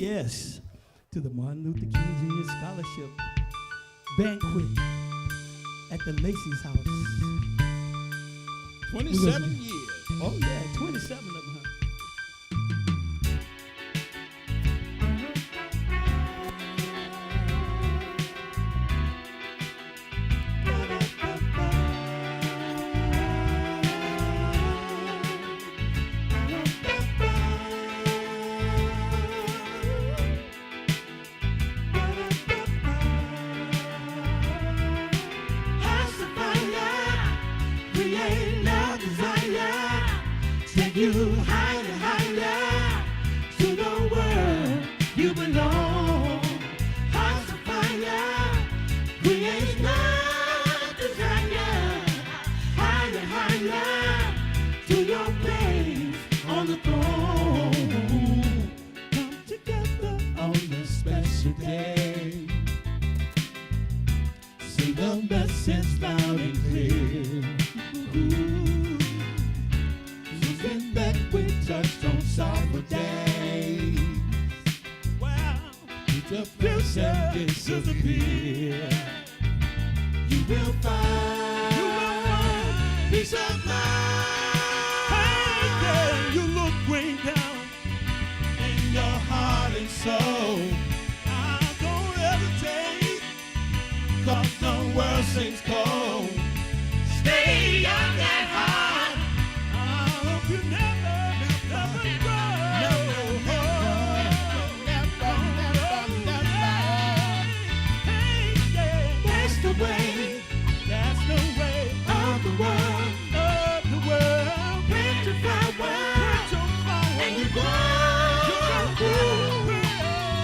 yes, to the Martin Luther King Jr. Scholarship Banquet at the Lacey's house. 27 years. Oh, yeah, 27 of them. You higher, higher to the world you belong. Hearts of fire create love desire. Higher, higher to your place on the throne. Come together on this special day. Sing the message loud and clear. Ooh. That we touched on sorrow days. Wow, the present disappear. You will find peace of mind. Hey, yeah, you look way down In your heart and soul. I don't hesitate, 'Cause the world seems cold. Stay young at heart. you never, never go. Hey, yeah. That's the way of the world. Plant your flower and you grow.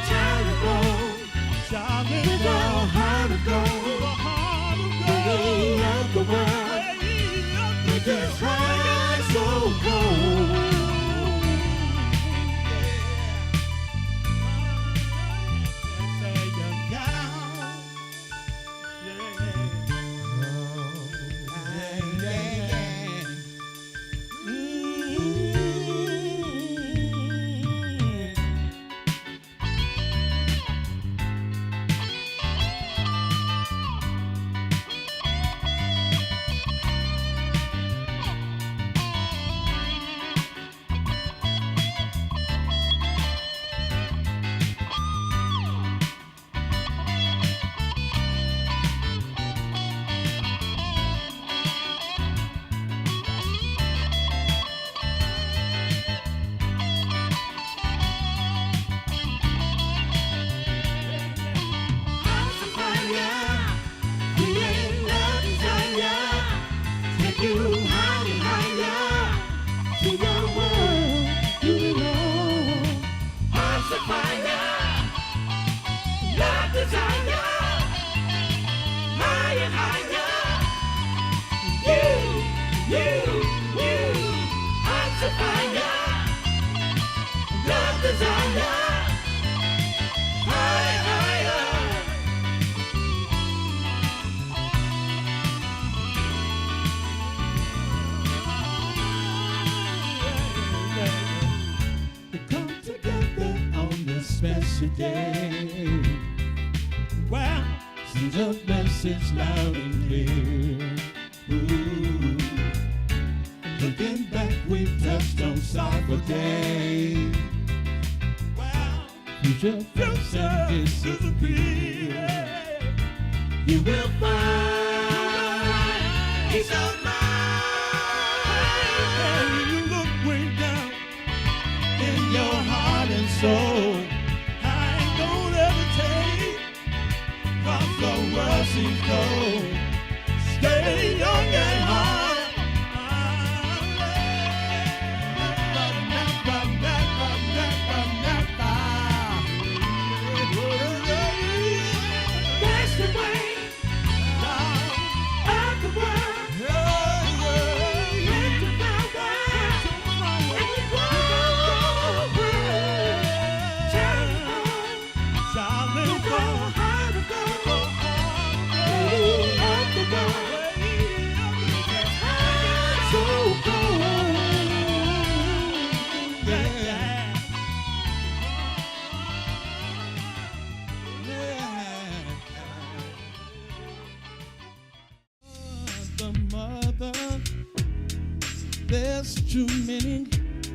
Child of gold, with a heart of gold. The way of the world, with this heart so cold. You higher, higher to the world you belong. Hearts of fire, love desire. Higher, higher. You. Hearts of fire, love desire. Higher, higher. Special day. Wow, Send a message loud and clear. Ooh. Looking back, we've touched on sorrow days. wow, Future present disappear. You will find peace of mind. and you look way down In your heart and soul. don't hesitate, 'Cause the world seems cold. Stay young and hard. That's the way the mother. There's too many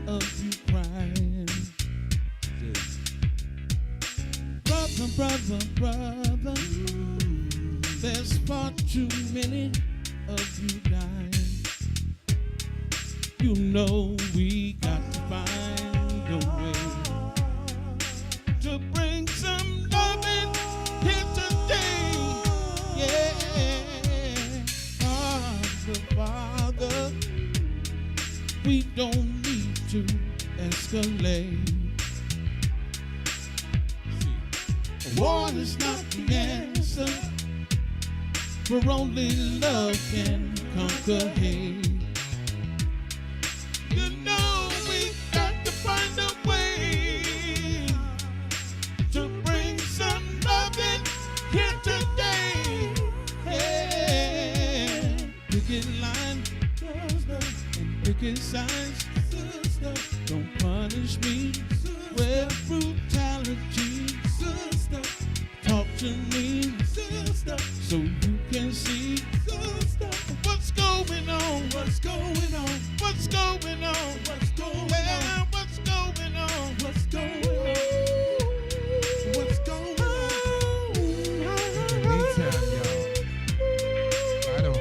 of you crying. Brother, brother, brother, there's far too many of you dying. You know we got to find a way to bring some loving here today. Yeah, Father, we don't need to escalate. War is not the answer, for only love can conquer hate. You know we got to find a way to bring some loving here today. Yeah. Picket line and picket signs, don't punish me with brutality. Talk to me so you can see what's going on. What's going on? What's going on? What's going on? What's going on? What's going on? What's going on? Anytime, y'all. Right on.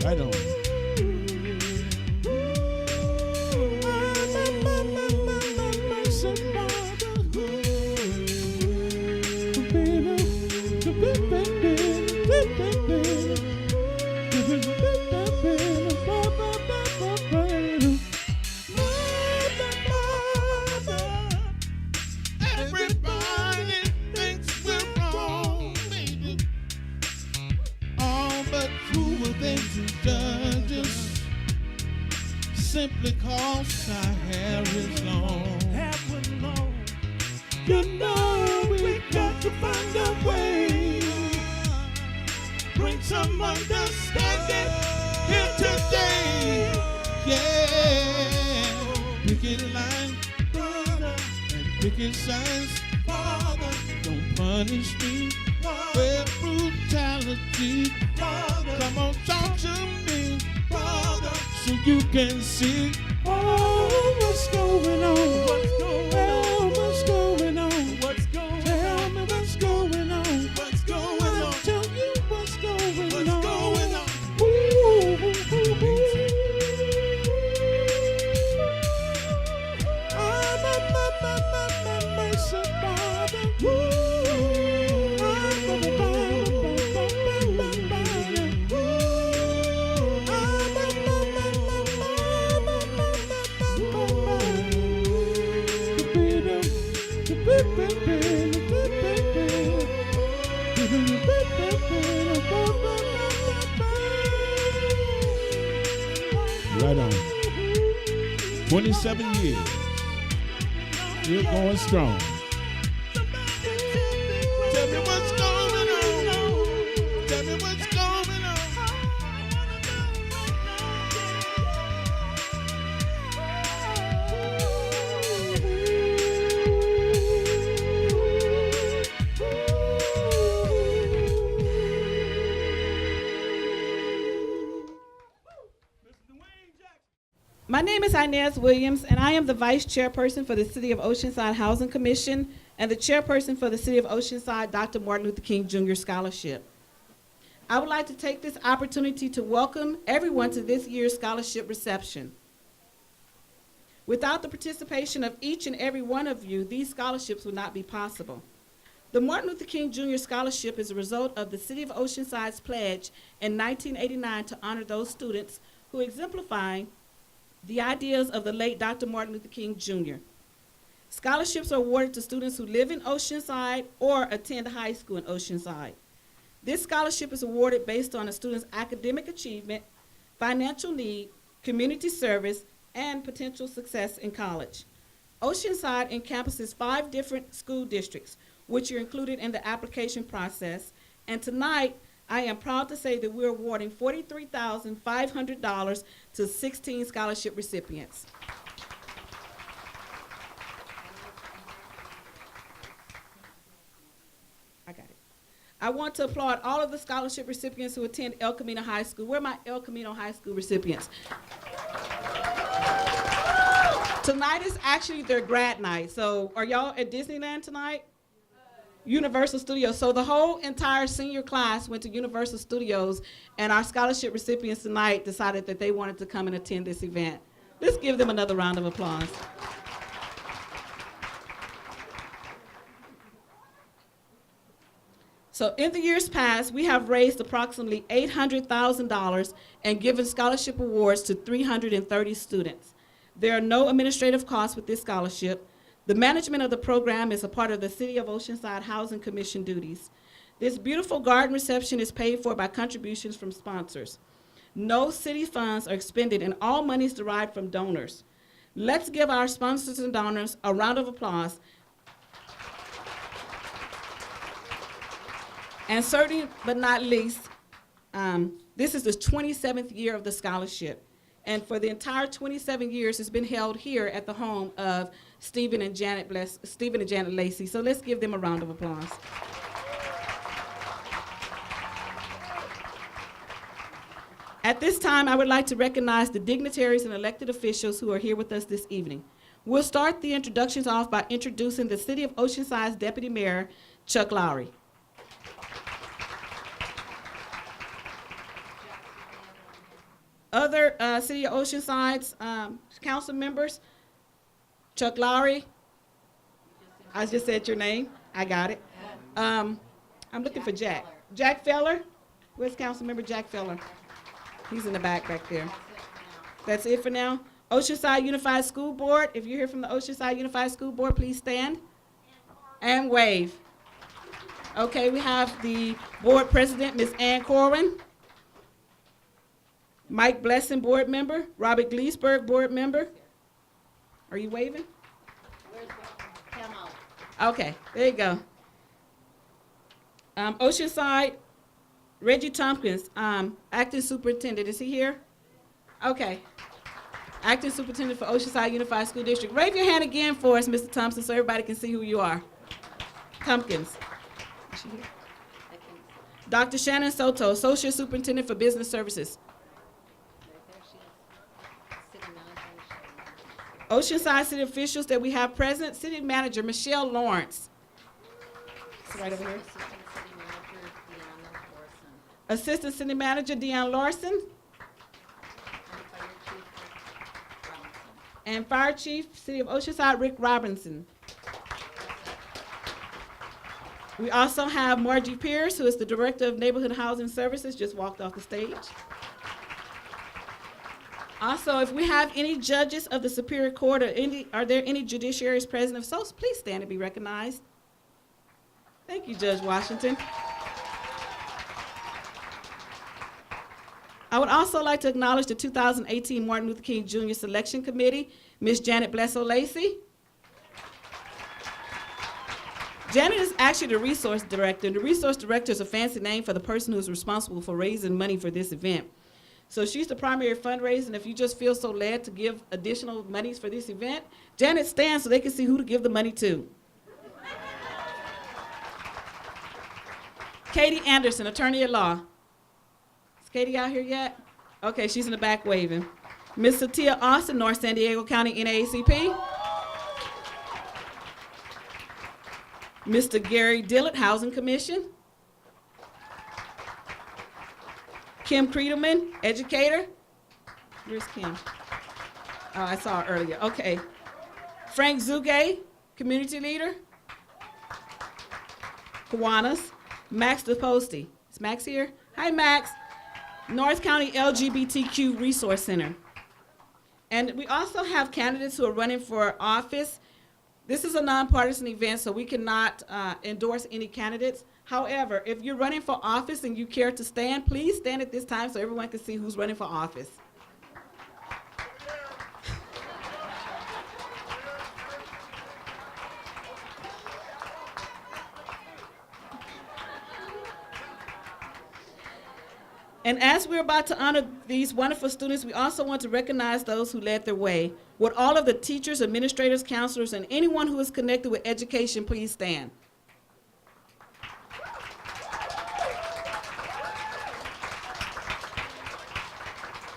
Right on. Everybody thinks we're wrong, baby. All but who will they to judge us? Simply cause our hair is long. You know we got to find a way. Bring some understanding here today. Yeah. Picket line, brother, and picket signs, Father. Don't punish me with brutality. Father, come on, talk to me, Father, so you can see. Oh, what's going on? What's going on? What's going on? What's going on? Tell me what's going on? What's going on? I'll tell you what's going on. What's going on? Ooh, ooh, ooh, ooh. Mercy, Father. Right on. 27 years. You're going strong. Tell me what's going on. Tell me what's going on. My name is Inez Williams, and I am the Vice Chairperson for the City of Oceanside Housing Commission and the Chairperson for the City of Oceanside Dr. Martin Luther King Jr. Scholarship. I would like to take this opportunity to welcome everyone to this year's scholarship reception. Without the participation of each and every one of you, these scholarships would not be possible. The Martin Luther King Jr. Scholarship is a result of the City of Oceanside's pledge in 1989 to honor those students who exemplify the ideas of the late Dr. Martin Luther King Jr. Scholarships are awarded to students who live in Oceanside or attend high school in Oceanside. This scholarship is awarded based on a student's academic achievement, financial need, community service, and potential success in college. Oceanside encompasses 5 different school districts, which are included in the application process, and tonight, I am proud to say that we're awarding $43,500 to 16 scholarship recipients. I want to applaud all of the scholarship recipients who attend El Camino High School. Where are my El Camino High School recipients? Tonight is actually their grad night. So are y'all at Disneyland tonight? Universal Studios. So the whole entire senior class went to Universal Studios, and our scholarship recipients tonight decided that they wanted to come and attend this event. Let's give them another round of applause. So in the years past, we have raised approximately $800,000 and given scholarship awards to 330 students. There are no administrative costs with this scholarship. The management of the program is a part of the City of Oceanside Housing Commission duties. This beautiful garden reception is paid for by contributions from sponsors. No city funds are expended, and all money is derived from donors. Let's give our sponsors and donors a round of applause. And certainly, but not least, this is the 27th year of the scholarship. And for the entire 27 years, it's been held here at the home of Stephen and Janet Lacey. So let's give them a round of applause. At this time, I would like to recognize the dignitaries and elected officials who are here with us this evening. We'll start the introductions off by introducing the City of Oceanside's Deputy Mayor, Chuck Lowry. Other City of Oceanside's council members, Chuck Lowry. I just said your name. I got it. I'm looking for Jack. Jack Feller. Where's Council Member Jack Feller? He's in the back there. That's it for now. Oceanside Unified School Board. If you're here from the Oceanside Unified School Board, please stand and wave. Okay, we have the board president, Ms. Ann Corwin. Mike Blessing, board member. Robert Gleesberg, board member. Are you waving? Okay, there you go. Oceanside, Reggie Tompkins, acting superintendent. Is he here? Okay. Acting superintendent for Oceanside Unified School District. Raise your hand again for us, Mr. Thompson, so everybody can see who you are. Tompkins. Is she here? Dr. Shannon Soto, associate superintendent for business services. Oceanside city officials that we have present, city manager Michelle Lawrence. It's right over here. Assistant city manager Deanne Larson. And fire chief, city of Oceanside, Rick Robinson. We also have Margie Pierce, who is the director of neighborhood housing services, just walked off the stage. Also, if we have any judges of the Superior Court or are there any judiciaries present? If so, please stand and be recognized. Thank you, Judge Washington. I would also like to acknowledge the 2018 Martin Luther King Jr. Selection Committee, Ms. Janet Blesso-Lacey. Janet is actually the resource director, and the resource director is a fancy name for the person who is responsible for raising money for this event. So she's the primary fundraiser, and if you just feel so led to give additional monies for this event, Janet stands so they can see who to give the money to. Katie Anderson, attorney at law. Is Katie out here yet? Okay, she's in the back waving. Ms. Satia Austin, North San Diego County NAACP. Mr. Gary Dillett, Housing Commission. Kim Creedelman, educator. Where's Kim? Oh, I saw her earlier. Okay. Frank Zugay, community leader. Kiwanis. Max DePosti. Is Max here? Hi, Max. North County LGBTQ Resource Center. And we also have candidates who are running for office. This is a nonpartisan event, so we cannot endorse any candidates. However, if you're running for office and you care to stand, please stand at this time so everyone can see who's running for office. And as we're about to honor these wonderful students, we also want to recognize those who led their way. Would all of the teachers, administrators, counselors, and anyone who is connected with education please stand?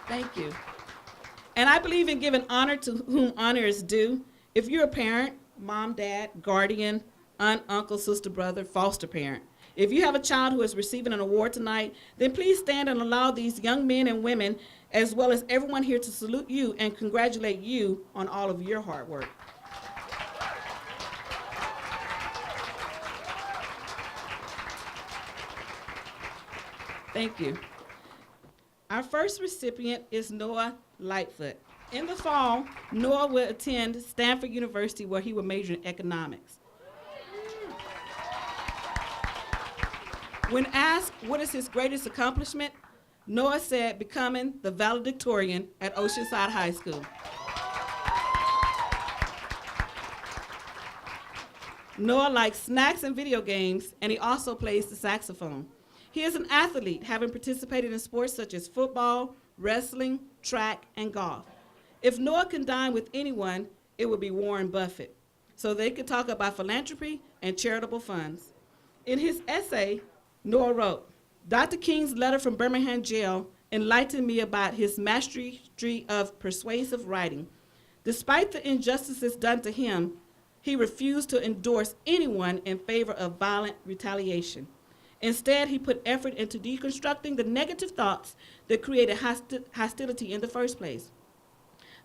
Thank you. And I believe in giving honor to whom honor is due. If you're a parent, mom, dad, guardian, aunt, uncle, sister, brother, foster parent, if you have a child who is receiving an award tonight, then please stand and allow these young men and women, as well as everyone here, to salute you and congratulate you on all of your hard work. Thank you. Our first recipient is Noah Lightfoot. In the fall, Noah will attend Stanford University, where he will major in economics. When asked what is his greatest accomplishment, Noah said becoming the valedictorian at Oceanside High School. Noah likes snacks and video games, and he also plays the saxophone. He is an athlete, having participated in sports such as football, wrestling, track, and golf. If Noah can dine with anyone, it would be Warren Buffett, so they could talk about philanthropy and charitable funds. In his essay, Noah wrote, "Dr. King's letter from Birmingham jail enlightened me about his mastery of persuasive writing. Despite the injustices done to him, he refused to endorse anyone in favor of violent retaliation. Instead, he put effort into deconstructing the negative thoughts that created hostility in the first place.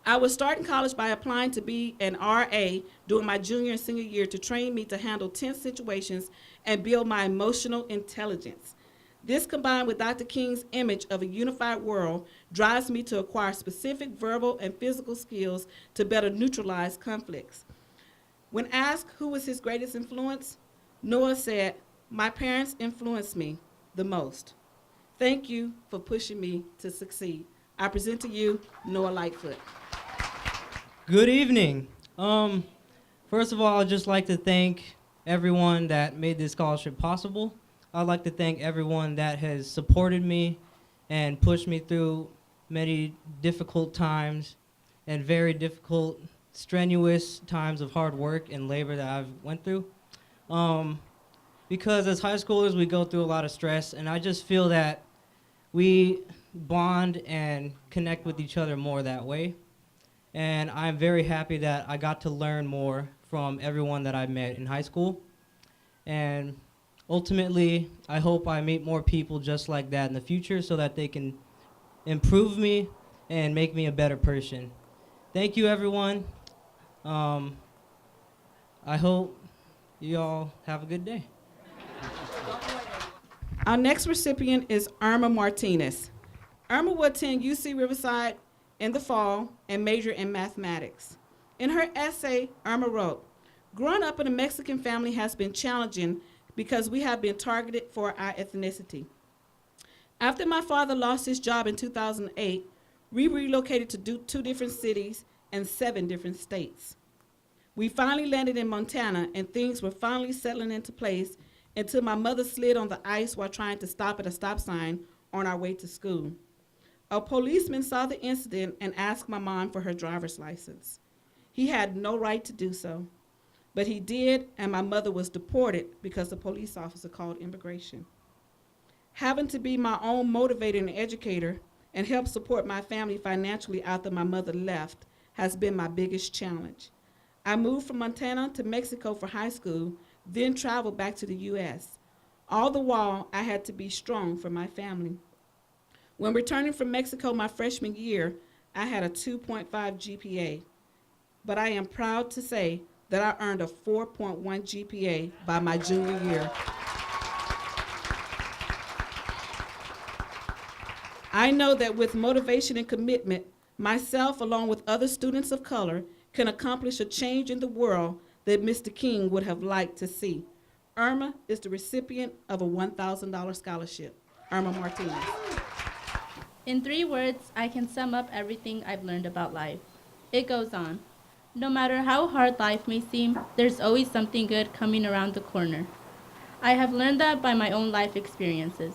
I was starting college by applying to be an RA during my junior and senior year to train me to handle tense situations and build my emotional intelligence. This, combined with Dr. King's image of a unified world, drives me to acquire specific verbal and physical skills to better neutralize conflicts." When asked who was his greatest influence, Noah said, "My parents influenced me the most. Thank you for pushing me to succeed." I present to you Noah Lightfoot. Good evening. First of all, I'd just like to thank everyone that made this scholarship possible. I'd like to thank everyone that has supported me and pushed me through many difficult times and very difficult, strenuous times of hard work and labor that I've went through. Because as high schoolers, we go through a lot of stress, and I just feel that we bond and connect with each other more that way. And I'm very happy that I got to learn more from everyone that I met in high school. And ultimately, I hope I meet more people just like that in the future so that they can improve me and make me a better person. Thank you, everyone. I hope you all have a good day. Our next recipient is Irma Martinez. Irma will attend UC Riverside in the fall and major in mathematics. In her essay, Irma wrote, "Growing up in a Mexican family has been challenging because we have been targeted for our ethnicity. After my father lost his job in 2008, we relocated to two different cities and 7 different states. We finally landed in Montana, and things were finally settling into place until my mother slid on the ice while trying to stop at a stop sign on our way to school. A policeman saw the incident and asked my mom for her driver's license. He had no right to do so, but he did, and my mother was deported because the police officer called immigration. Having to be my own motivator and educator and help support my family financially after my mother left has been my biggest challenge. I moved from Montana to Mexico for high school, then traveled back to the U.S. All the while, I had to be strong for my family. When returning from Mexico my freshman year, I had a 2.5 GPA, but I am proud to say that I earned a 4.1 GPA by my junior year. I know that with motivation and commitment, myself, along with other students of color, can accomplish a change in the world that Mr. King would have liked to see. Irma is the recipient of a $1,000 scholarship. Irma Martinez. In 3 words, I can sum up everything I've learned about life. It goes on. No matter how hard life may seem, there's always something good coming around the corner. I have learned that by my own life experiences.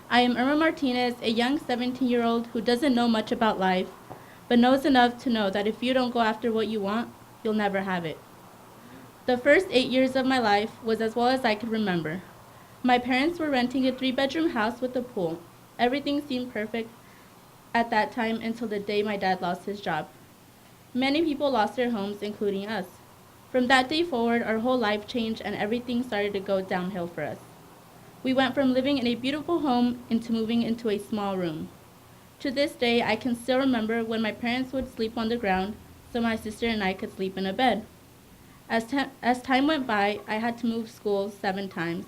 I am Irma Martinez, a young 17-year-old who doesn't know much about life, but knows enough to know that if you don't go after what you want, you'll never have it. The first 8 years of my life was as well as I could remember. My parents were renting a 3-bedroom house with a pool. Everything seemed perfect, at that time until the day my dad lost his job. Many people lost their homes, including us. From that day forward, our whole life changed and everything started to go downhill for us. We went from living in a beautiful home into moving into a small room. To this day, I can still remember when my parents would sleep on the ground so my sister and I could sleep in a bed. As time went by, I had to move schools 7 times.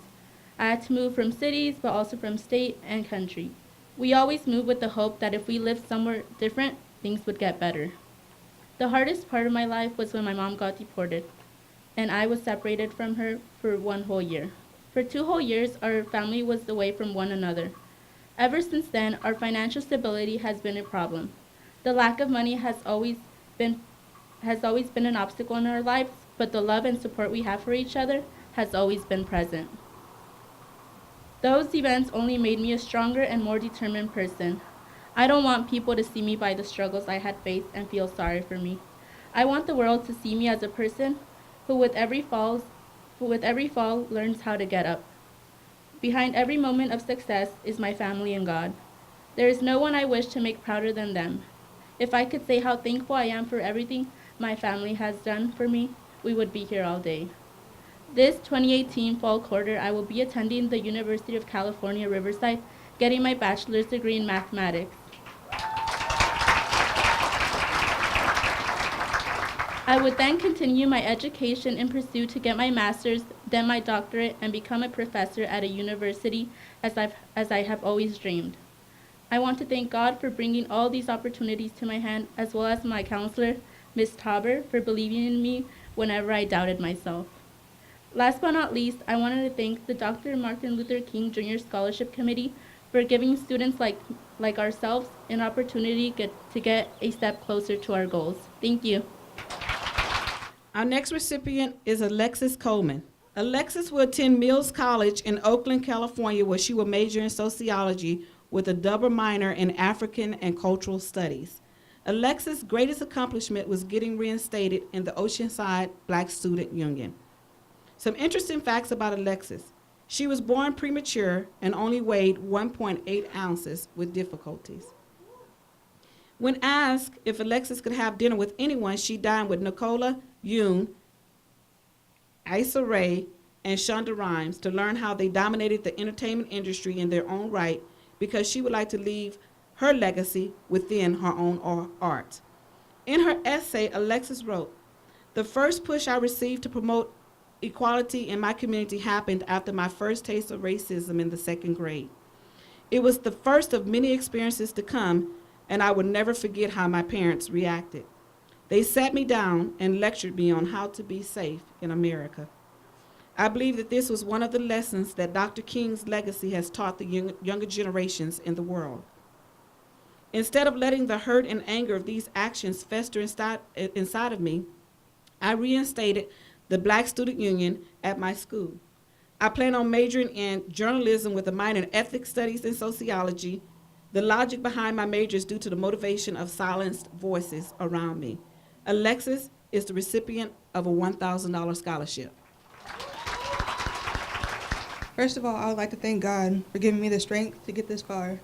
I had to move from cities, but also from state and country. We always moved with the hope that if we lived somewhere different, things would get better. The hardest part of my life was when my mom got deported, and I was separated from her for 1 whole year. For 2 whole years, our family was away from one another. Ever since then, our financial stability has been a problem. The lack of money has always been an obstacle in our lives, but the love and support we have for each other has always been present. Those events only made me a stronger and more determined person. I don't want people to see me by the struggles I had faced and feel sorry for me. I want the world to see me as a person who with every fall learns how to get up. Behind every moment of success is my family and God. There is no one I wish to make prouder than them. If I could say how thankful I am for everything my family has done for me, we would be here all day. This 2018 fall quarter, I will be attending the University of California, Riverside, getting my bachelor's degree in mathematics. I would then continue my education in pursuit to get my master's, then my doctorate, and become a professor at a university as I have always dreamed. I want to thank God for bringing all these opportunities to my hand, as well as my counselor, Ms. Tauber, for believing in me whenever I doubted myself. Last but not least, I wanted to thank the Dr. Martin Luther King Jr. Scholarship Committee for giving students like ourselves an opportunity to get a step closer to our goals. Thank you. Our next recipient is Alexis Coleman. Alexis will attend Mills College in Oakland, California, where she will major in sociology with a double minor in African and cultural studies. Alexis' greatest accomplishment was getting reinstated in the Oceanside Black Student Union. Some interesting facts about Alexis. She was born premature and only weighed 1.8 ounces with difficulties. When asked if Alexis could have dinner with anyone, she dined with Nicola Yoon, Issa Rae, and Shonda Rhimes to learn how they dominated the entertainment industry in their own right, because she would like to leave her legacy within her own art. In her essay, Alexis wrote, "The first push I received to promote equality in my community happened after my first taste of racism in the 2nd grade. It was the first of many experiences to come, and I will never forget how my parents reacted. They sat me down and lectured me on how to be safe in America. I believe that this was one of the lessons that Dr. King's legacy has taught the younger generations in the world. Instead of letting the hurt and anger of these actions fester inside of me, I reinstated the Black Student Union at my school. I plan on majoring in journalism with a minor in ethics studies and sociology. The logic behind my major is due to the motivation of silenced voices around me." Alexis is the recipient of a $1,000 scholarship. First of all, I would like to thank God for giving me the strength to get this far.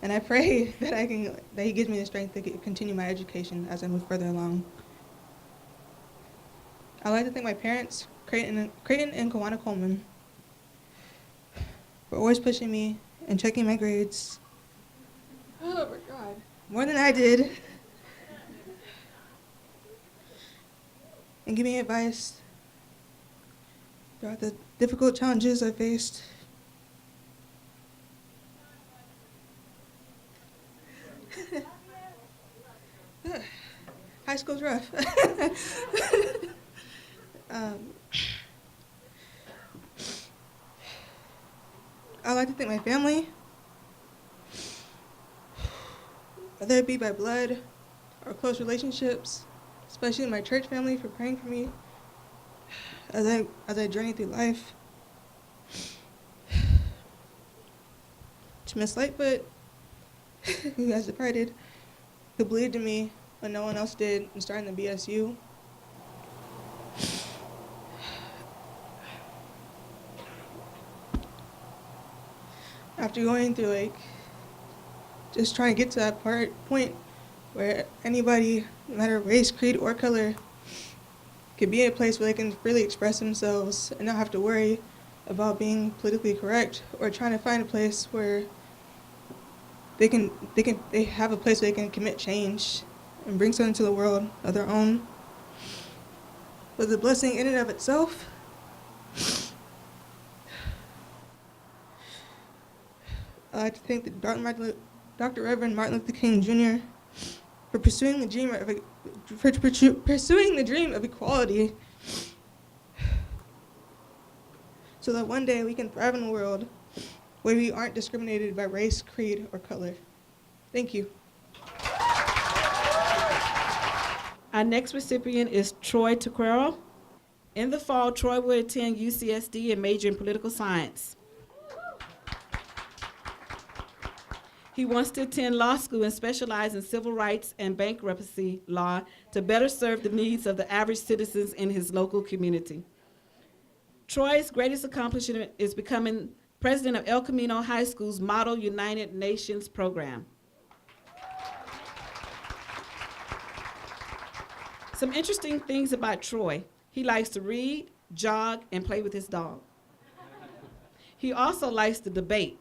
And I pray that He gives me the strength to continue my education as I move further along. I'd like to thank my parents, Creighton and Kawana Coleman, for always pushing me and checking my grades. Oh my God. More than I did. And giving me advice throughout the difficult challenges I faced. High school's rough. I'd like to thank my family, whether it be by blood or close relationships, especially my church family, for praying for me as I journey through life. To Miss Lightfoot, who has departed, who believed in me when no one else did, and starting the BSU. After going through just trying to get to that point where anybody, no matter race, creed, or color, could be in a place where they can freely express themselves and not have to worry about being politically correct or trying to find a place where they have a place where they can commit change and bring something to the world of their own. But the blessing in and of itself, I'd like to thank Dr. Reverend Martin Luther King Jr. for pursuing the dream of equality, so that one day we can thrive in a world where we aren't discriminated by race, creed, or color. Thank you. Our next recipient is Troy Taquero. In the fall, Troy will attend UCSD and major in political science. He wants to attend law school and specialize in civil rights and bankruptcy law to better serve the needs of the average citizens in his local community. Troy's greatest accomplishment is becoming president of El Camino High School's Model United Nations program. Some interesting things about Troy. He likes to read, jog, and play with his dog. He also likes to debate.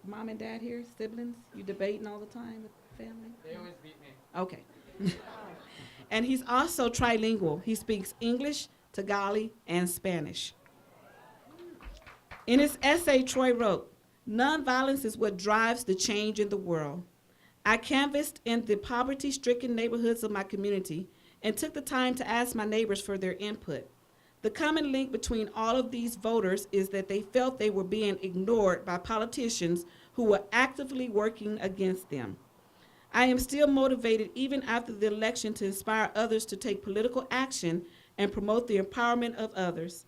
Mom and dad here, siblings, you debating all the time with family? They always beat me. Okay. And he's also trilingual. He speaks English, Tagalog, and Spanish. In his essay, Troy wrote, "Nonviolence is what drives the change in the world. I canvassed in the poverty-stricken neighborhoods of my community and took the time to ask my neighbors for their input. The common link between all of these voters is that they felt they were being ignored by politicians who were actively working against them. I am still motivated even after the election to inspire others to take political action and promote the empowerment of others.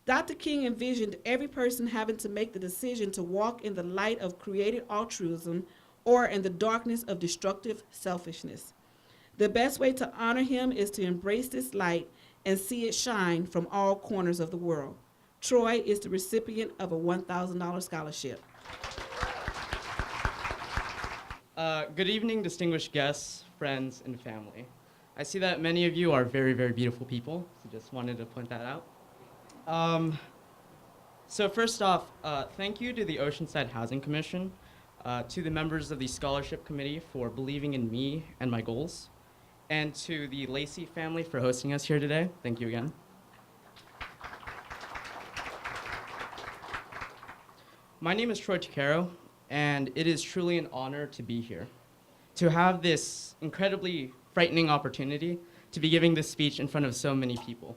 Dr. King envisioned every person having to make the decision to walk in the light of created altruism or in the darkness of destructive selfishness. The best way to honor him is to embrace this light and see it shine from all corners of the world. Troy is the recipient of a $1,000 scholarship." Good evening, distinguished guests, friends, and family. I see that many of you are very, very beautiful people, so just wanted to point that out. So first off, thank you to the Oceanside Housing Commission, to the members of the Scholarship Committee for believing in me and my goals, and to the Lacey family for hosting us here today. Thank you again. My name is Troy Taquero, and it is truly an honor to be here, to have this incredibly frightening opportunity to be giving this speech in front of so many people.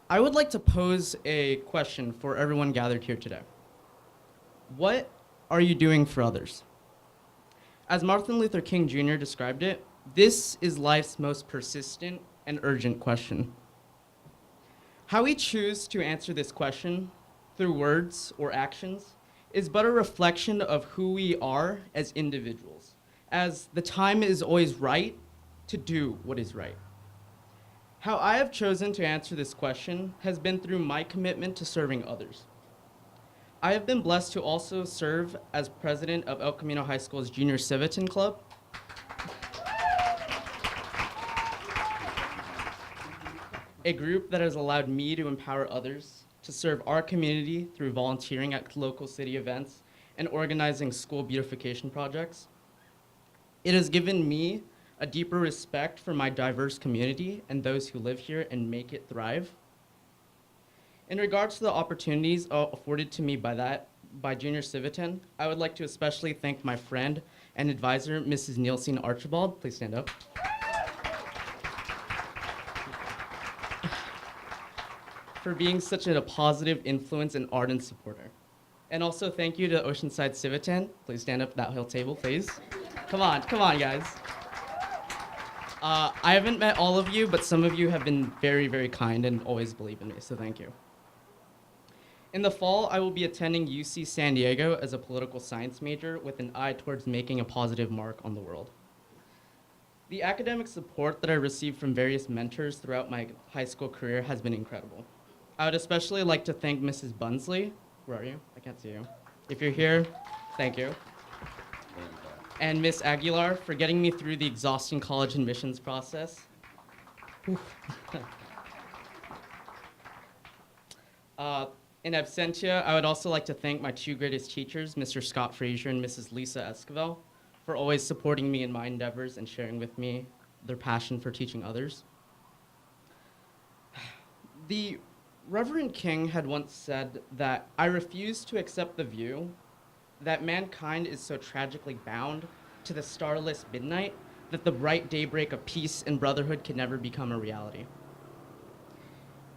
I would like to pose a question for everyone gathered here today. What are you doing for others? As Martin Luther King Jr. described it, this is life's most persistent and urgent question. How we choose to answer this question through words or actions is but a reflection of who we are as individuals, as the time is always right to do what is right. How I have chosen to answer this question has been through my commitment to serving others. I have been blessed to also serve as president of El Camino High School's Junior Civitan Club. A group that has allowed me to empower others to serve our community through volunteering at local city events and organizing school beautification projects. It has given me a deeper respect for my diverse community and those who live here and make it thrive. In regards to the opportunities afforded to me by Junior Civitan, I would like to especially thank my friend and advisor, Mrs. Nielsen Archibald. Please stand up. For being such a positive influence and ardent supporter. And also thank you to Oceanside Civitan. Please stand up at that whole table, please. Come on, guys. I haven't met all of you, but some of you have been very, very kind and always believe in me, so thank you. In the fall, I will be attending UC San Diego as a political science major with an eye towards making a positive mark on the world. The academic support that I received from various mentors throughout my high school career has been incredible. I would especially like to thank Mrs. Bunsley. Where are you? I can't see you. If you're here, Thank you. And Miss Aguilar for getting me through the exhausting college admissions process. In absentia, I would also like to thank my two greatest teachers, Mr. Scott Frazier and Mrs. Lisa Esquivel, for always supporting me in my endeavors and sharing with me their passion for teaching others. The Reverend King had once said that I refuse to accept the view that mankind is so tragically bound to the starless midnight that the bright daybreak of peace and brotherhood can never become a reality.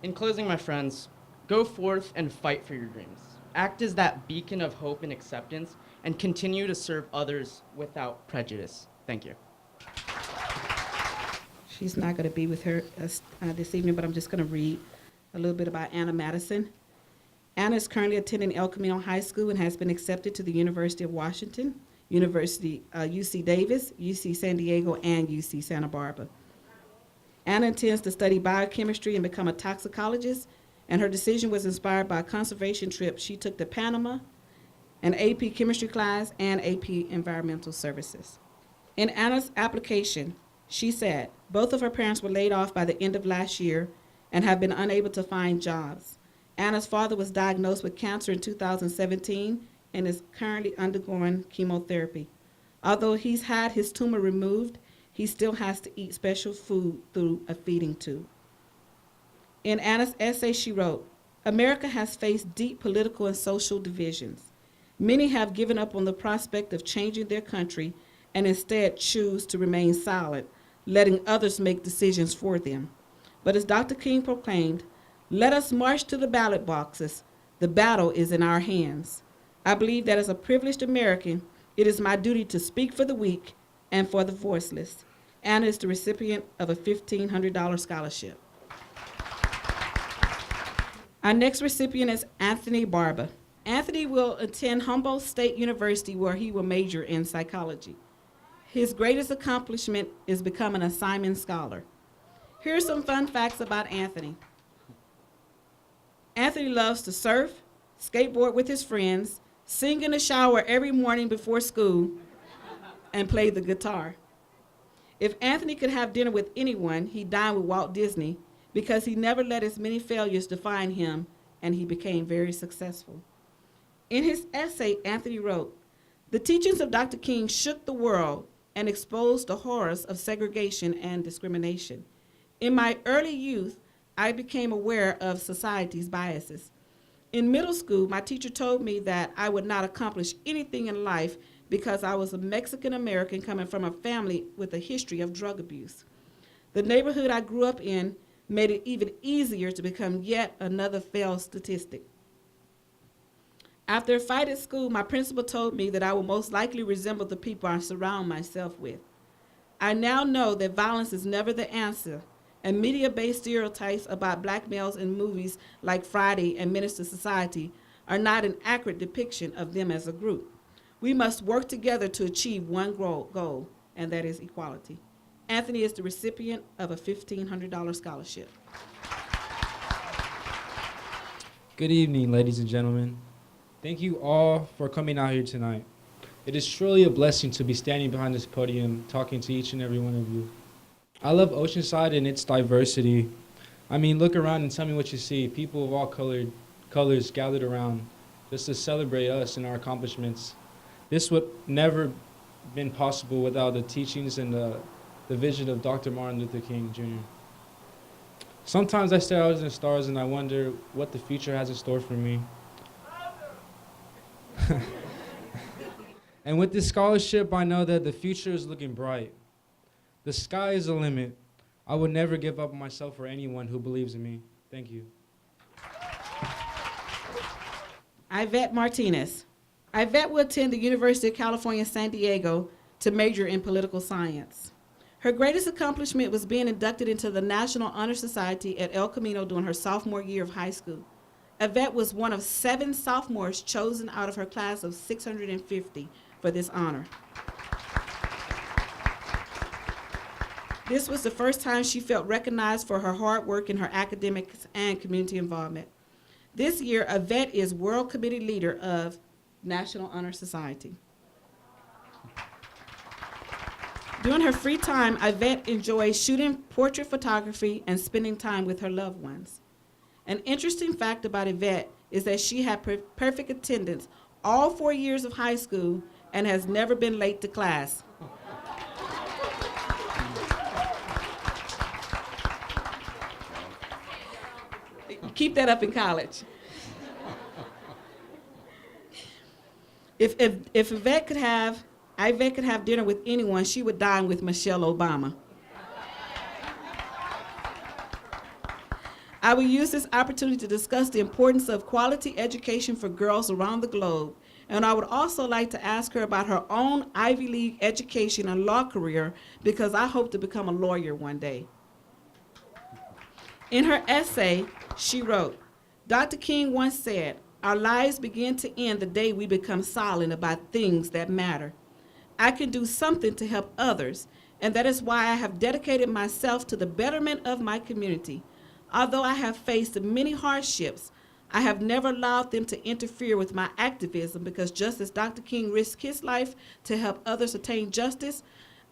In closing, my friends, go forth and fight for your dreams. Act as that beacon of hope and acceptance, and continue to serve others without prejudice. Thank you. She's not going to be with her this evening, but I'm just going to read a little bit about Anna Madison. Anna is currently attending El Camino High School and has been accepted to the University of Washington, UC Davis, UC San Diego, and UC Santa Barbara. Anna intends to study biochemistry and become a toxicologist, and her decision was inspired by a conservation trip she took to Panama, an AP chemistry class, and AP environmental services. In Anna's application, she said both of her parents were laid off by the end of last year and have been unable to find jobs. Anna's father was diagnosed with cancer in 2017 and is currently undergoing chemotherapy. Although he's had his tumor removed, he still has to eat special food through a feeding tube. In Anna's essay, she wrote, "America has faced deep political and social divisions. Many have given up on the prospect of changing their country and instead choose to remain silent, letting others make decisions for them. But as Dr. King proclaimed, let us march to the ballot boxes. The battle is in our hands. I believe that as a privileged American, it is my duty to speak for the weak and for the voiceless." Anna is the recipient of a $1,500 scholarship. Our next recipient is Anthony Barber. Anthony will attend Humboldt State University, where he will major in psychology. His greatest accomplishment is becoming a Simon Scholar. Here are some fun facts about Anthony. Anthony loves to surf, skateboard with his friends, sing in the shower every morning before school, and play the guitar. If Anthony could have dinner with anyone, he'd dine with Walt Disney, because he never let his many failures define him, and he became very successful. In his essay, Anthony wrote, "The teachings of Dr. King shook the world and exposed the horrors of segregation and discrimination. In my early youth, I became aware of society's biases. In middle school, my teacher told me that I would not accomplish anything in life because I was a Mexican American coming from a family with a history of drug abuse. The neighborhood I grew up in made it even easier to become yet another failed statistic. After a fight at school, my principal told me that I would most likely resemble the people I surround myself with. I now know that violence is never the answer, and media-based stereotypes about black males in movies like Friday and Menace to Society are not an accurate depiction of them as a group. We must work together to achieve one goal, and that is equality." Anthony is the recipient of a $1,500 scholarship. Good evening, ladies and gentlemen. Thank you all for coming out here tonight. It is truly a blessing to be standing behind this podium talking to each and every one of you. I love Oceanside and its diversity. I mean, look around and tell me what you see. People of all colors gathered around just to celebrate us and our accomplishments. This would never been possible without the teachings and the vision of Dr. Martin Luther King Jr. Sometimes I stare out at the stars and I wonder what the future has in store for me. And with this scholarship, I know that the future is looking bright. The sky is the limit. I would never give up on myself or anyone who believes in me. Thank you. Yvette Martinez. Yvette will attend the University of California, San Diego to major in political science. Her greatest accomplishment was being inducted into the National Honor Society at El Camino during her sophomore year of high school. Yvette was one of 7 sophomores chosen out of her class of 650 for this honor. This was the first time she felt recognized for her hard work in her academics and community involvement. This year, Yvette is World Committee Leader of National Honor Society. During her free time, Yvette enjoys shooting portrait photography and spending time with her loved ones. An interesting fact about Yvette is that she had perfect attendance all 4 years of high school and has never been late to class. Keep that up in college. If Yvette could have dinner with anyone, she would dine with Michelle Obama. I will use this opportunity to discuss the importance of quality education for girls around the globe, and I would also like to ask her about her own Ivy League education and law career, because I hope to become a lawyer one day. In her essay, she wrote, Dr. King once said, "Our lives begin to end the day we become silent about things that matter. I can do something to help others, and that is why I have dedicated myself to the betterment of my community. Although I have faced many hardships, I have never allowed them to interfere with my activism, because just as Dr. King risked his life to help others attain justice,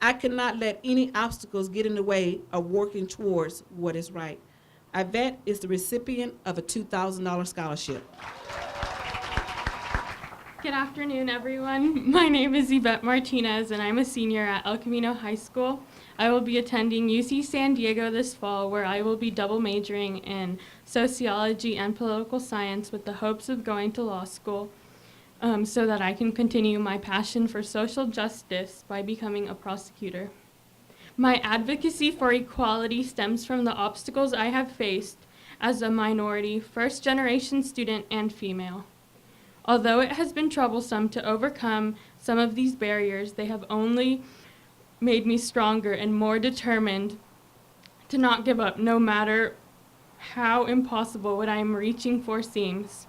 I cannot let any obstacles get in the way of working towards what is right." Yvette is the recipient of a $2,000 scholarship. Good afternoon, everyone. My name is Yvette Martinez, and I'm a senior at El Camino High School. I will be attending UC San Diego this fall, where I will be double majoring in sociology and political science with the hopes of going to law school so that I can continue my passion for social justice by becoming a prosecutor. My advocacy for equality stems from the obstacles I have faced as a minority, first-generation student, and female. Although it has been troublesome to overcome some of these barriers, they have only made me stronger and more determined to not give up, no matter how impossible what I am reaching for seems.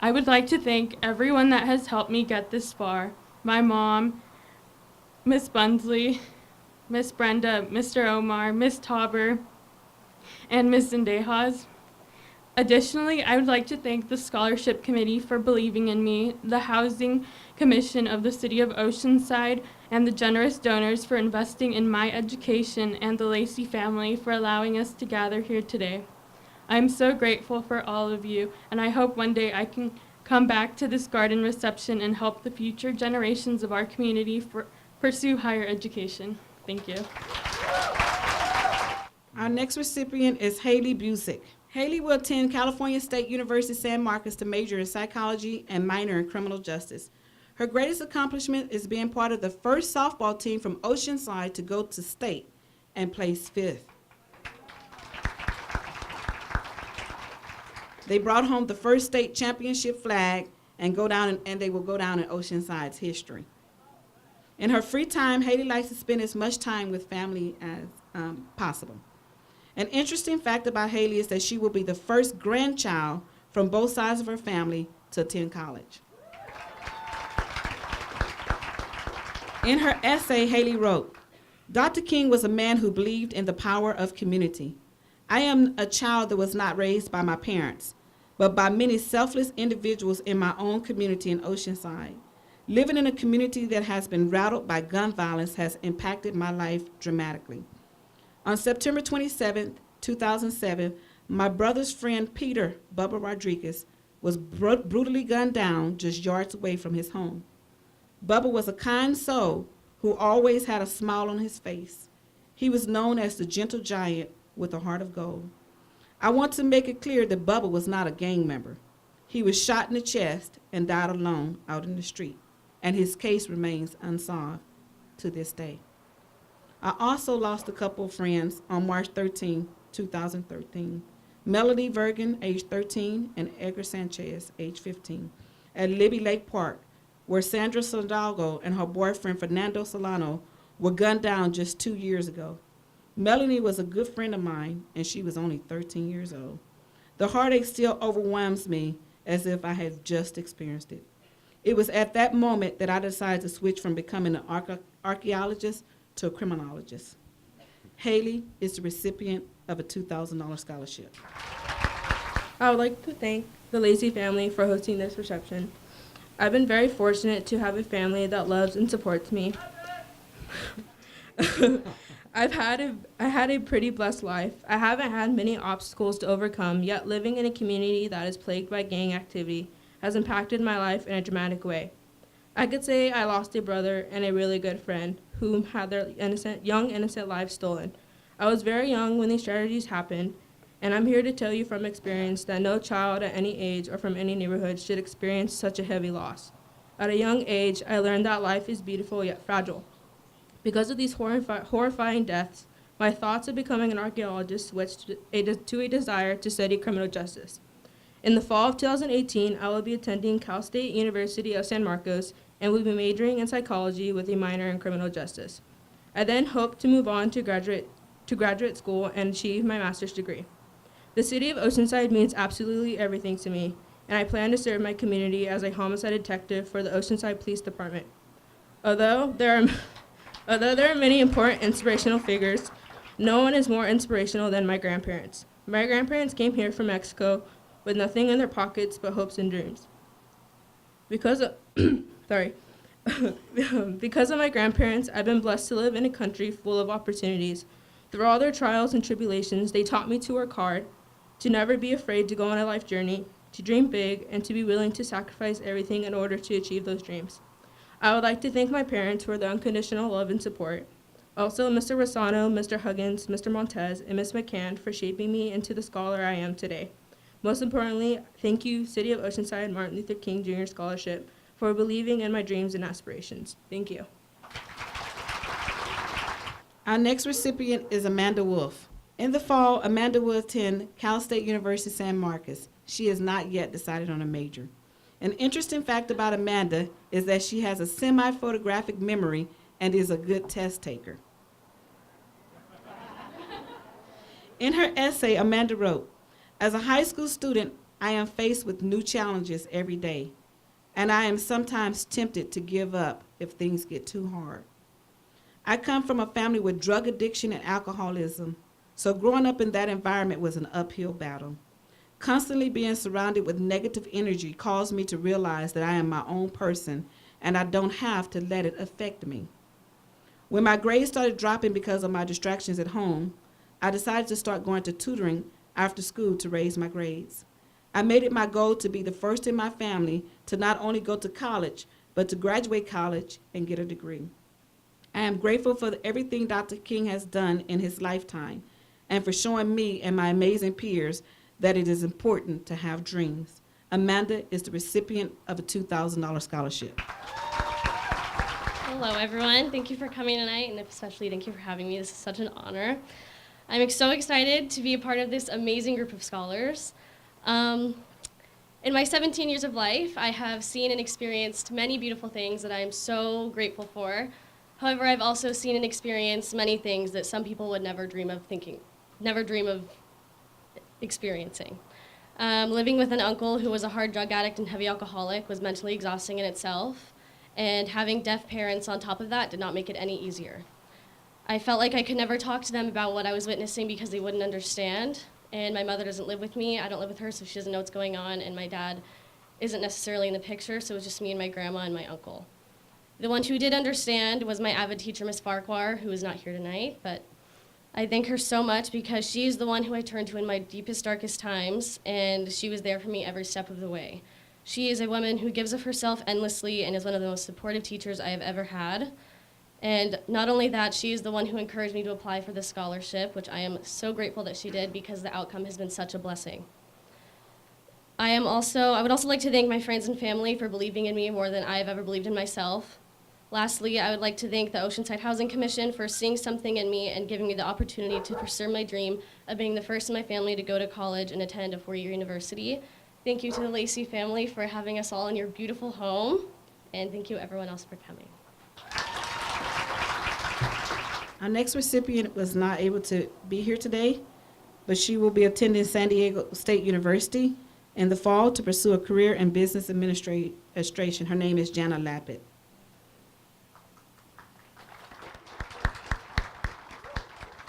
I would like to thank everyone that has helped me get this far. My mom, Miss Bunsley, Miss Brenda, Mr. Omar, Miss Tauber, and Miss Zendejas. Additionally, I would like to thank the Scholarship Committee for believing in me, the Housing Commission of the City of Oceanside, and the generous donors for investing in my education, and the Lacey family for allowing us to gather here today. I am so grateful for all of you, and I hope one day I can come back to this garden reception and help the future generations of our community pursue higher education. Thank you. Our next recipient is Haley Busick. Haley will attend California State University San Marcos to major in psychology and minor in criminal justice. Her greatest accomplishment is being part of the first softball team from Oceanside to go to state and place 5th. They brought home the first state championship flag and they will go down in Oceanside's history. In her free time, Haley likes to spend as much time with family as possible. An interesting fact about Haley is that she will be the first grandchild from both sides of her family to attend college. In her essay, Haley wrote, "Dr. King was a man who believed in the power of community. I am a child that was not raised by my parents, but by many selfless individuals in my own community in Oceanside. Living in a community that has been rattled by gun violence has impacted my life dramatically. On September 27, 2007, my brother's friend Peter Bubba Rodriguez was brutally gunned down just yards away from his home. Bubba was a kind soul who always had a smile on his face. He was known as the gentle giant with a heart of gold. I want to make it clear that Bubba was not a gang member. He was shot in the chest and died alone out in the street, and his case remains unsolved to this day. I also lost a couple of friends on March 13, 2013. Melody Vergen, age 13, and Edgar Sanchez, age 15, at Libby Lake Park, where Sandra Saldalgo and her boyfriend Fernando Solano were gunned down just 2 years ago. Melanie was a good friend of mine, and she was only 13 years old. The heartache still overwhelms me as if I had just experienced it. It was at that moment that I decided to switch from becoming an archaeologist to a criminologist. Haley is the recipient of a $2,000 scholarship. I would like to thank the Lacey family for hosting this reception. I've been very fortunate to have a family that loves and supports me. I had a pretty blessed life. I haven't had many obstacles to overcome, yet living in a community that is plagued by gang activity has impacted my life in a dramatic way. I could say I lost a brother and a really good friend whom had their young innocent lives stolen. I was very young when these tragedies happened, and I'm here to tell you from experience that no child at any age or from any neighborhood should experience such a heavy loss. At a young age, I learned that life is beautiful yet fragile. Because of these horrifying deaths, my thoughts of becoming an archaeologist switched to a desire to study criminal justice. In the fall of 2018, I will be attending Cal State University of San Marcos and will be majoring in psychology with a minor in criminal justice. I then hope to move on to graduate school and achieve my master's degree. The city of Oceanside means absolutely everything to me, and I plan to serve my community as a homicide detective for the Oceanside Police Department. Although there are many important inspirational figures, no one is more inspirational than my grandparents. My grandparents came here from Mexico with nothing in their pockets but hopes and dreams. Because of my grandparents, I've been blessed to live in a country full of opportunities. Through all their trials and tribulations, they taught me to work hard, to never be afraid to go on a life journey, to dream big, and to be willing to sacrifice everything in order to achieve those dreams. I would like to thank my parents for their unconditional love and support. Also, Mr. Rosano, Mr. Huggins, Mr. Montez, and Ms. McCann for shaping me into the scholar I am today. Most importantly, thank you, City of Oceanside Martin Luther King Jr. Scholarship, for believing in my dreams and aspirations. Thank you. Our next recipient is Amanda Wolf. In the fall, Amanda will attend Cal State University San Marcos. She has not yet decided on a major. An interesting fact about Amanda is that she has a semi-photographic memory and is a good test taker. In her essay, Amanda wrote, "As a high school student, I am faced with new challenges every day, and I am sometimes tempted to give up if things get too hard. I come from a family with drug addiction and alcoholism, so growing up in that environment was an uphill battle. Constantly being surrounded with negative energy caused me to realize that I am my own person and I don't have to let it affect me. When my grades started dropping because of my distractions at home, I decided to start going to tutoring after school to raise my grades. I made it my goal to be the first in my family to not only go to college, but to graduate college and get a degree. I am grateful for everything Dr. King has done in his lifetime and for showing me and my amazing peers that it is important to have dreams. Amanda is the recipient of a $2,000 scholarship." Hello, everyone. Thank you for coming tonight, and especially thank you for having me. This is such an honor. I'm so excited to be a part of this amazing group of scholars. In my 17 years of life, I have seen and experienced many beautiful things that I am so grateful for. However, I've also seen and experienced many things that some people would never dream of experiencing. Living with an uncle who was a hard drug addict and heavy alcoholic was mentally exhausting in itself, and having deaf parents on top of that did not make it any easier. I felt like I could never talk to them about what I was witnessing because they wouldn't understand, and my mother doesn't live with me. I don't live with her, so she doesn't know what's going on, and my dad isn't necessarily in the picture, so it was just me and my grandma and my uncle. The one who did understand was my avid teacher, Miss Farquhar, who is not here tonight, but I thank her so much because she's the one who I turned to in my deepest, darkest times, and she was there for me every step of the way. She is a woman who gives of herself endlessly and is one of the most supportive teachers I have ever had. And not only that, she is the one who encouraged me to apply for this scholarship, which I am so grateful that she did because the outcome has been such a blessing. I would also like to thank my friends and family for believing in me more than I have ever believed in myself. Lastly, I would like to thank the Oceanside Housing Commission for seeing something in me and giving me the opportunity to pursue my dream of being the first in my family to go to college and attend a four-year university. Thank you to the Lacey family for having us all in your beautiful home, and thank you everyone else for coming. Our next recipient was not able to be here today, but she will be attending San Diego State University in the fall to pursue a career in business administration. Her name is Jana Lappet.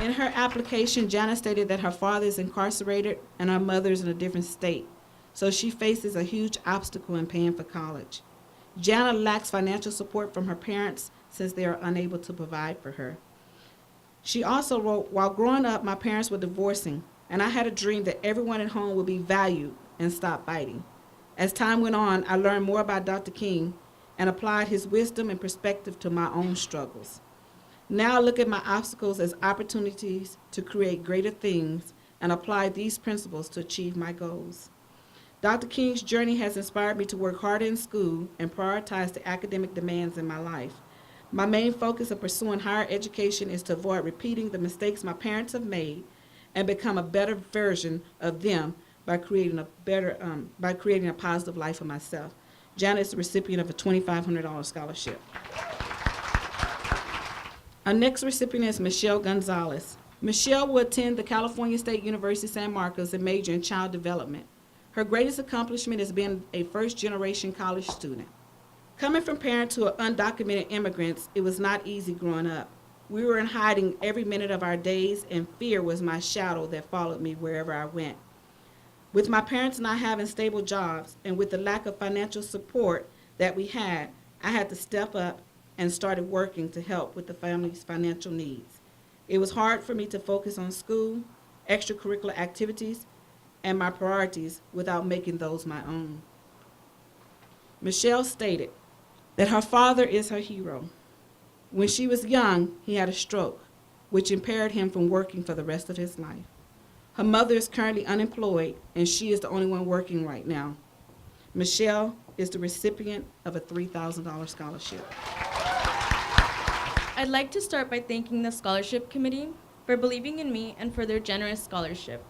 In her application, Jana stated that her father is incarcerated and her mother is in a different state, so she faces a huge obstacle in paying for college. Jana lacks financial support from her parents since they are unable to provide for her. She also wrote, while growing up, my parents were divorcing, and I had a dream that everyone at home would be valued and stop fighting. As time went on, I learned more about Dr. King and applied his wisdom and perspective to my own struggles. Now I look at my obstacles as opportunities to create greater things and apply these principles to achieve my goals. Dr. King's journey has inspired me to work harder in school and prioritize the academic demands in my life. My main focus of pursuing higher education is to avoid repeating the mistakes my parents have made and become a better version of them by creating a positive life for myself. Jana is the recipient of a $2,500 scholarship. Our next recipient is Michelle Gonzalez. Michelle will attend the California State University San Marcos and major in child development. Her greatest accomplishment is being a first-generation college student. Coming from parents who are undocumented immigrants, it was not easy growing up. We were in hiding every minute of our days, and fear was my shadow that followed me wherever I went. With my parents not having stable jobs and with the lack of financial support that we had, I had to step up and started working to help with the family's financial needs. It was hard for me to focus on school, extracurricular activities, and my priorities without making those my own. Michelle stated that her father is her hero. When she was young, he had a stroke, which impaired him from working for the rest of his life. Her mother is currently unemployed, and she is the only one working right now. Michelle is the recipient of a $3,000 scholarship. I'd like to start by thanking the scholarship committee for believing in me and for their generous scholarship.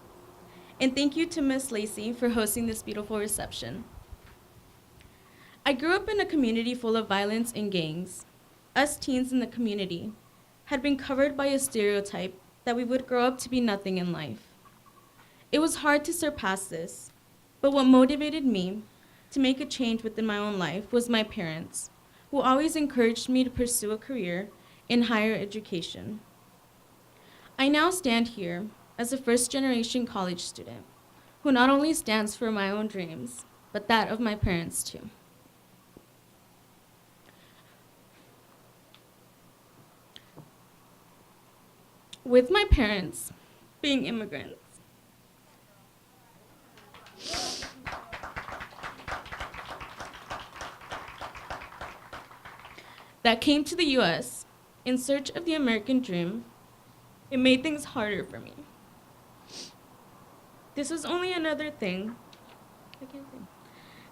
And thank you to Miss Lacey for hosting this beautiful reception. I grew up in a community full of violence and gangs. Us teens in the community had been covered by a stereotype that we would grow up to be nothing in life. It was hard to surpass this, but what motivated me to make a change within my own life was my parents, who always encouraged me to pursue a career in higher education. I now stand here as a first-generation college student who not only stands for my own dreams, but that of my parents too. With my parents being immigrants, that came to the US in search of the American dream, it made things harder for me. This was only another thing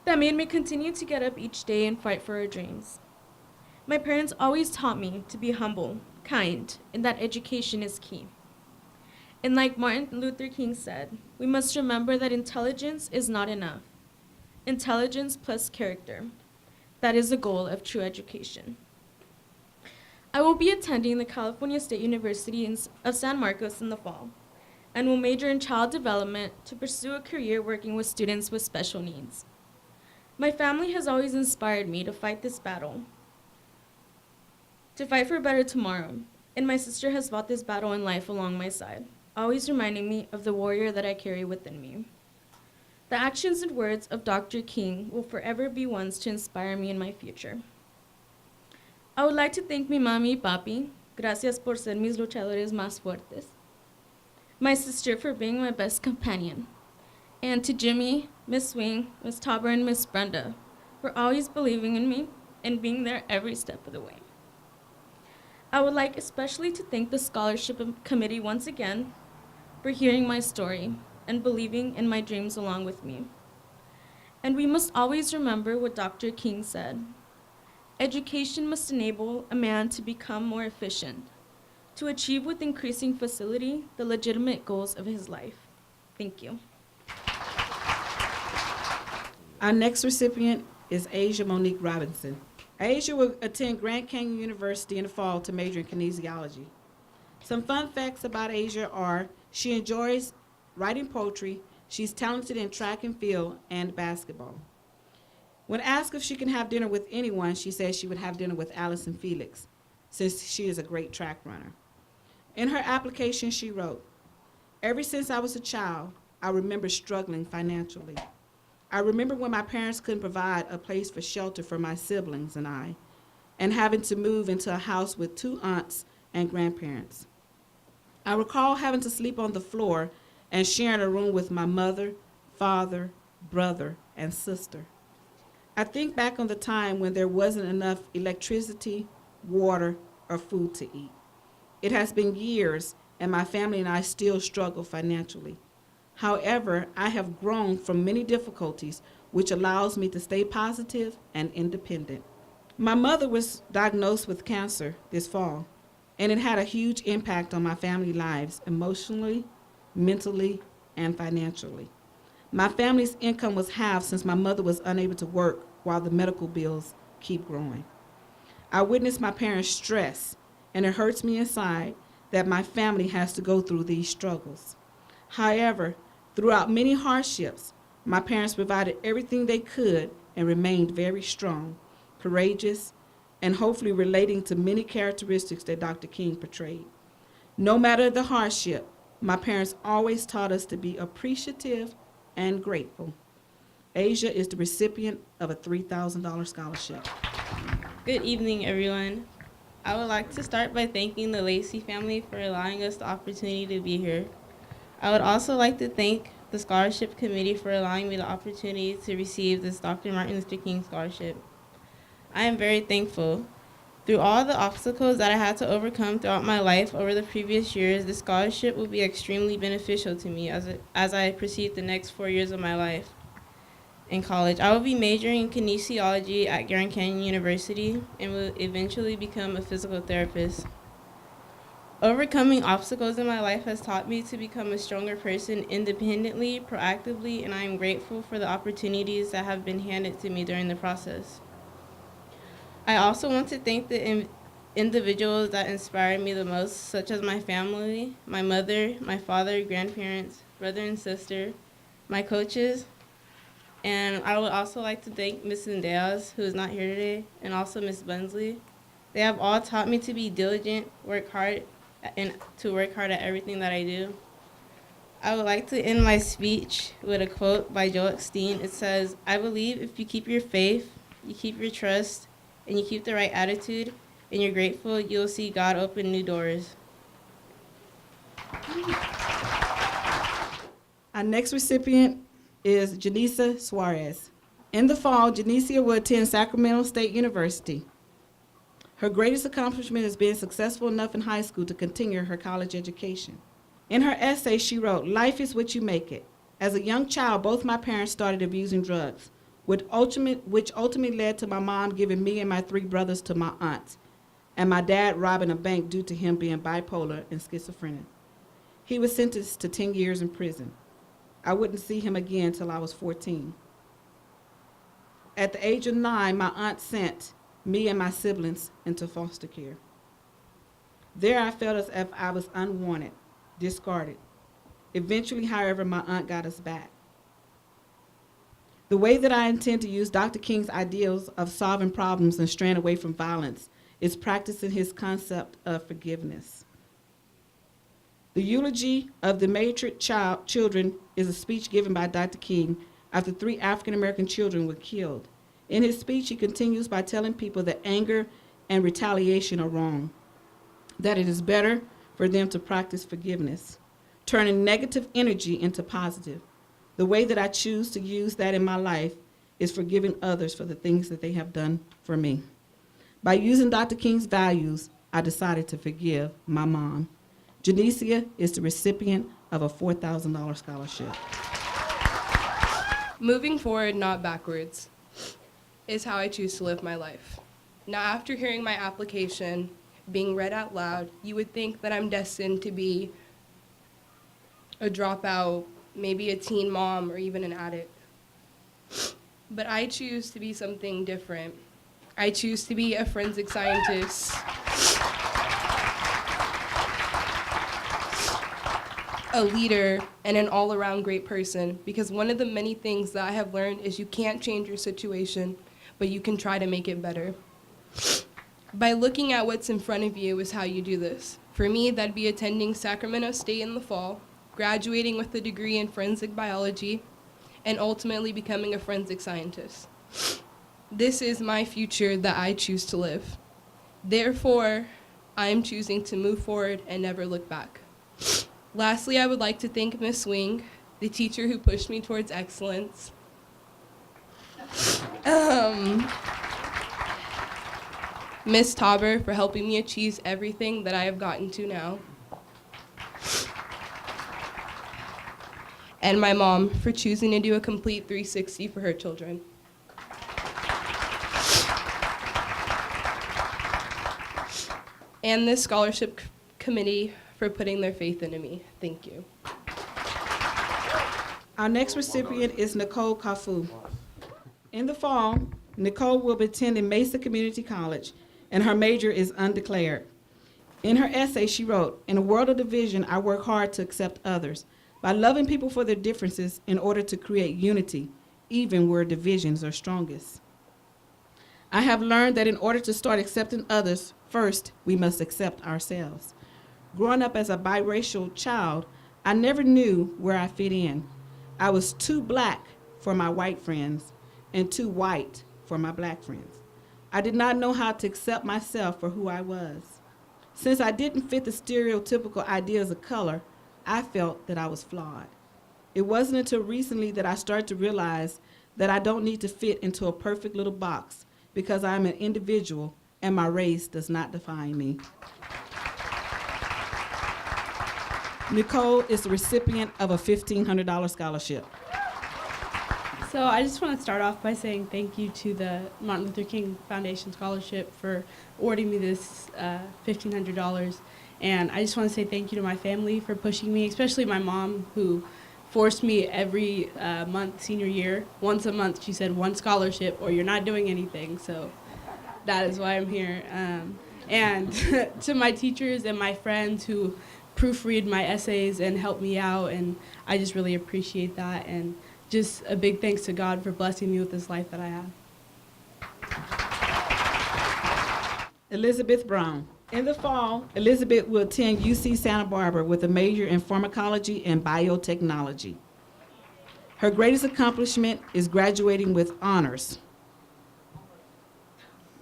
that made me continue to get up each day and fight for our dreams. My parents always taught me to be humble, kind, and that education is key. And like Martin Luther King said, we must remember that intelligence is not enough. Intelligence plus character. That is the goal of true education. I will be attending the California State University of San Marcos in the fall and will major in child development to pursue a career working with students with special needs. My family has always inspired me to fight this battle, to fight for a better tomorrow, and my sister has fought this battle in life along my side, always reminding me of the warrior that I carry within me. The actions and words of Dr. King will forever be ones to inspire me in my future. I would like to thank mi mami y papi, gracias por ser mis luchadores más fuertes, my sister for being my best companion, and to Jimmy, Miss Swing, Miss Tauber, and Miss Brenda for always believing in me and being there every step of the way. I would like especially to thank the scholarship committee once again for hearing my story and believing in my dreams along with me. And we must always remember what Dr. King said. Education must enable a man to become more efficient, to achieve with increasing facility the legitimate goals of his life. Thank you. Our next recipient is Asia Monique Robinson. Asia will attend Grand Canyon University in the fall to major in kinesiology. Some fun facts about Asia are she enjoys writing poetry, she's talented in track and field and basketball. When asked if she can have dinner with anyone, she says she would have dinner with Allison Felix, since she is a great track runner. In her application, she wrote, "Ever since I was a child, I remember struggling financially. I remember when my parents couldn't provide a place for shelter for my siblings and I, and having to move into a house with 2 aunts and grandparents. I recall having to sleep on the floor and sharing a room with my mother, father, brother, and sister. I think back on the time when there wasn't enough electricity, water, or food to eat. It has been years, and my family and I still struggle financially. However, I have grown from many difficulties, which allows me to stay positive and independent. My mother was diagnosed with cancer this fall, and it had a huge impact on my family lives emotionally, mentally, and financially. My family's income was halved since my mother was unable to work while the medical bills keep growing. I witnessed my parents' stress, and it hurts me inside that my family has to go through these struggles. However, throughout many hardships, my parents provided everything they could and remained very strong, courageous, and hopefully relating to many characteristics that Dr. King portrayed. No matter the hardship, my parents always taught us to be appreciative and grateful. Asia is the recipient of a $3,000 scholarship. Good evening, everyone. I would like to start by thanking the Lacey family for allowing us the opportunity to be here. I would also like to thank the scholarship committee for allowing me the opportunity to receive this Dr. Martin Luther King scholarship. I am very thankful. Through all the obstacles that I had to overcome throughout my life over the previous years, this scholarship will be extremely beneficial to me as I proceed the next 4 years of my life. In college, I will be majoring in kinesiology at Grand Canyon University and will eventually become a physical therapist. Overcoming obstacles in my life has taught me to become a stronger person independently, proactively, and I am grateful for the opportunities that have been handed to me during the process. I also want to thank the individuals that inspired me the most, such as my family, my mother, my father, grandparents, brother and sister, my coaches, and I would also like to thank Ms. Zendejas, who is not here today, and also Ms. Bunsley. They have all taught me to be diligent, work hard at everything that I do. I would like to end my speech with a quote by Joel Osteen. It says, "I believe if you keep your faith, you keep your trust, and you keep the right attitude, and you're grateful, you'll see God open new doors." Our next recipient is Janisa Suarez. In the fall, Janicia will attend Sacramento State University. Her greatest accomplishment is being successful enough in high school to continue her college education. In her essay, she wrote, "Life is what you make it. As a young child, both my parents started abusing drugs, which ultimately led to my mom giving me and my 3 brothers to my aunts, and my dad robbing a bank due to him being bipolar and schizophrenic. He was sentenced to 10 years in prison. I wouldn't see him again until I was 14. At the age of 9, my aunt sent me and my siblings into foster care. There I felt as if I was unwanted, discarded. Eventually, however, my aunt got us back. The way that I intend to use Dr. King's ideals of solving problems and straying away from violence is practicing his concept of forgiveness. The eulogy of the matriarch children is a speech given by Dr. King after 3 African-American children were killed. In his speech, he continues by telling people that anger and retaliation are wrong, that it is better for them to practice forgiveness, turning negative energy into positive. The way that I choose to use that in my life is forgiving others for the things that they have done for me. By using Dr. King's values, I decided to forgive my mom. Janicia is the recipient of a $4,000 scholarship. Moving forward, not backwards, is how I choose to live my life. Now, after hearing my application being read out loud, you would think that I'm destined to be a dropout, maybe a teen mom, or even an addict. But I choose to be something different. I choose to be a forensic scientist, a leader, and an all-around great person, because one of the many things that I have learned is you can't change your situation, but you can try to make it better. By looking at what's in front of you is how you do this. For me, that'd be attending Sacramento State in the fall, graduating with a degree in forensic biology, and ultimately becoming a forensic scientist. This is my future that I choose to live. Therefore, I am choosing to move forward and never look back. Lastly, I would like to thank Ms. Wing, the teacher who pushed me towards excellence. Ms. Tauber for helping me achieve everything that I have gotten to now. And my mom for choosing to do a complete 360 for her children. And this scholarship committee for putting their faith into me. Thank you. Our next recipient is Nicole Kafu. In the fall, Nicole will be attending Mesa Community College, and her major is undeclared. In her essay, she wrote, "In a world of division, I work hard to accept others by loving people for their differences in order to create unity, even where divisions are strongest. I have learned that in order to start accepting others, first, we must accept ourselves. Growing up as a biracial child, I never knew where I fit in. I was too black for my white friends and too white for my black friends. I did not know how to accept myself for who I was. Since I didn't fit the stereotypical ideas of color, I felt that I was flawed. It wasn't until recently that I started to realize that I don't need to fit into a perfect little box because I'm an individual and my race does not define me." Nicole is the recipient of a $1,500 scholarship. So I just want to start off by saying thank you to the Martin Luther King Foundation Scholarship for awarding me this $1,500. And I just want to say thank you to my family for pushing me, especially my mom, who forced me every month senior year. Once a month she said, "One scholarship or you're not doing anything." So that is why I'm here. And to my teachers and my friends who proofread my essays and help me out, and I just really appreciate that. And just a big thanks to God for blessing me with this life that I have. Elizabeth Brown. In the fall, Elizabeth will attend UC Santa Barbara with a major in pharmacology and biotechnology. Her greatest accomplishment is graduating with honors.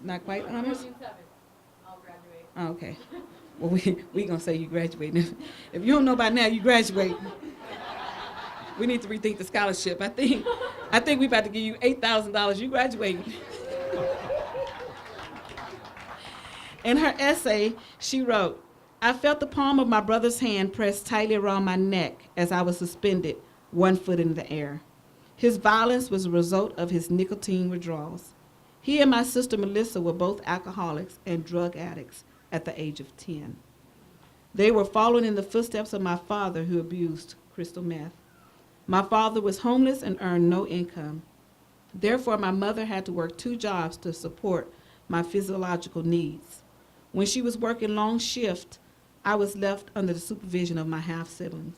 Not quite honors? I'll graduate. Oh, okay. Well, we gonna say you graduate. If you don't know by now, you graduate. We need to rethink the scholarship. I think we about to give you $8,000. You graduate. In her essay, she wrote, "I felt the palm of my brother's hand pressed tightly around my neck as I was suspended, one foot in the air. His violence was a result of his nicotine withdrawals. He and my sister Melissa were both alcoholics and drug addicts at the age of 10. They were following in the footsteps of my father, who abused crystal meth. My father was homeless and earned no income. Therefore, my mother had to work 2 jobs to support my physiological needs. When she was working long shift, I was left under the supervision of my half-siblings.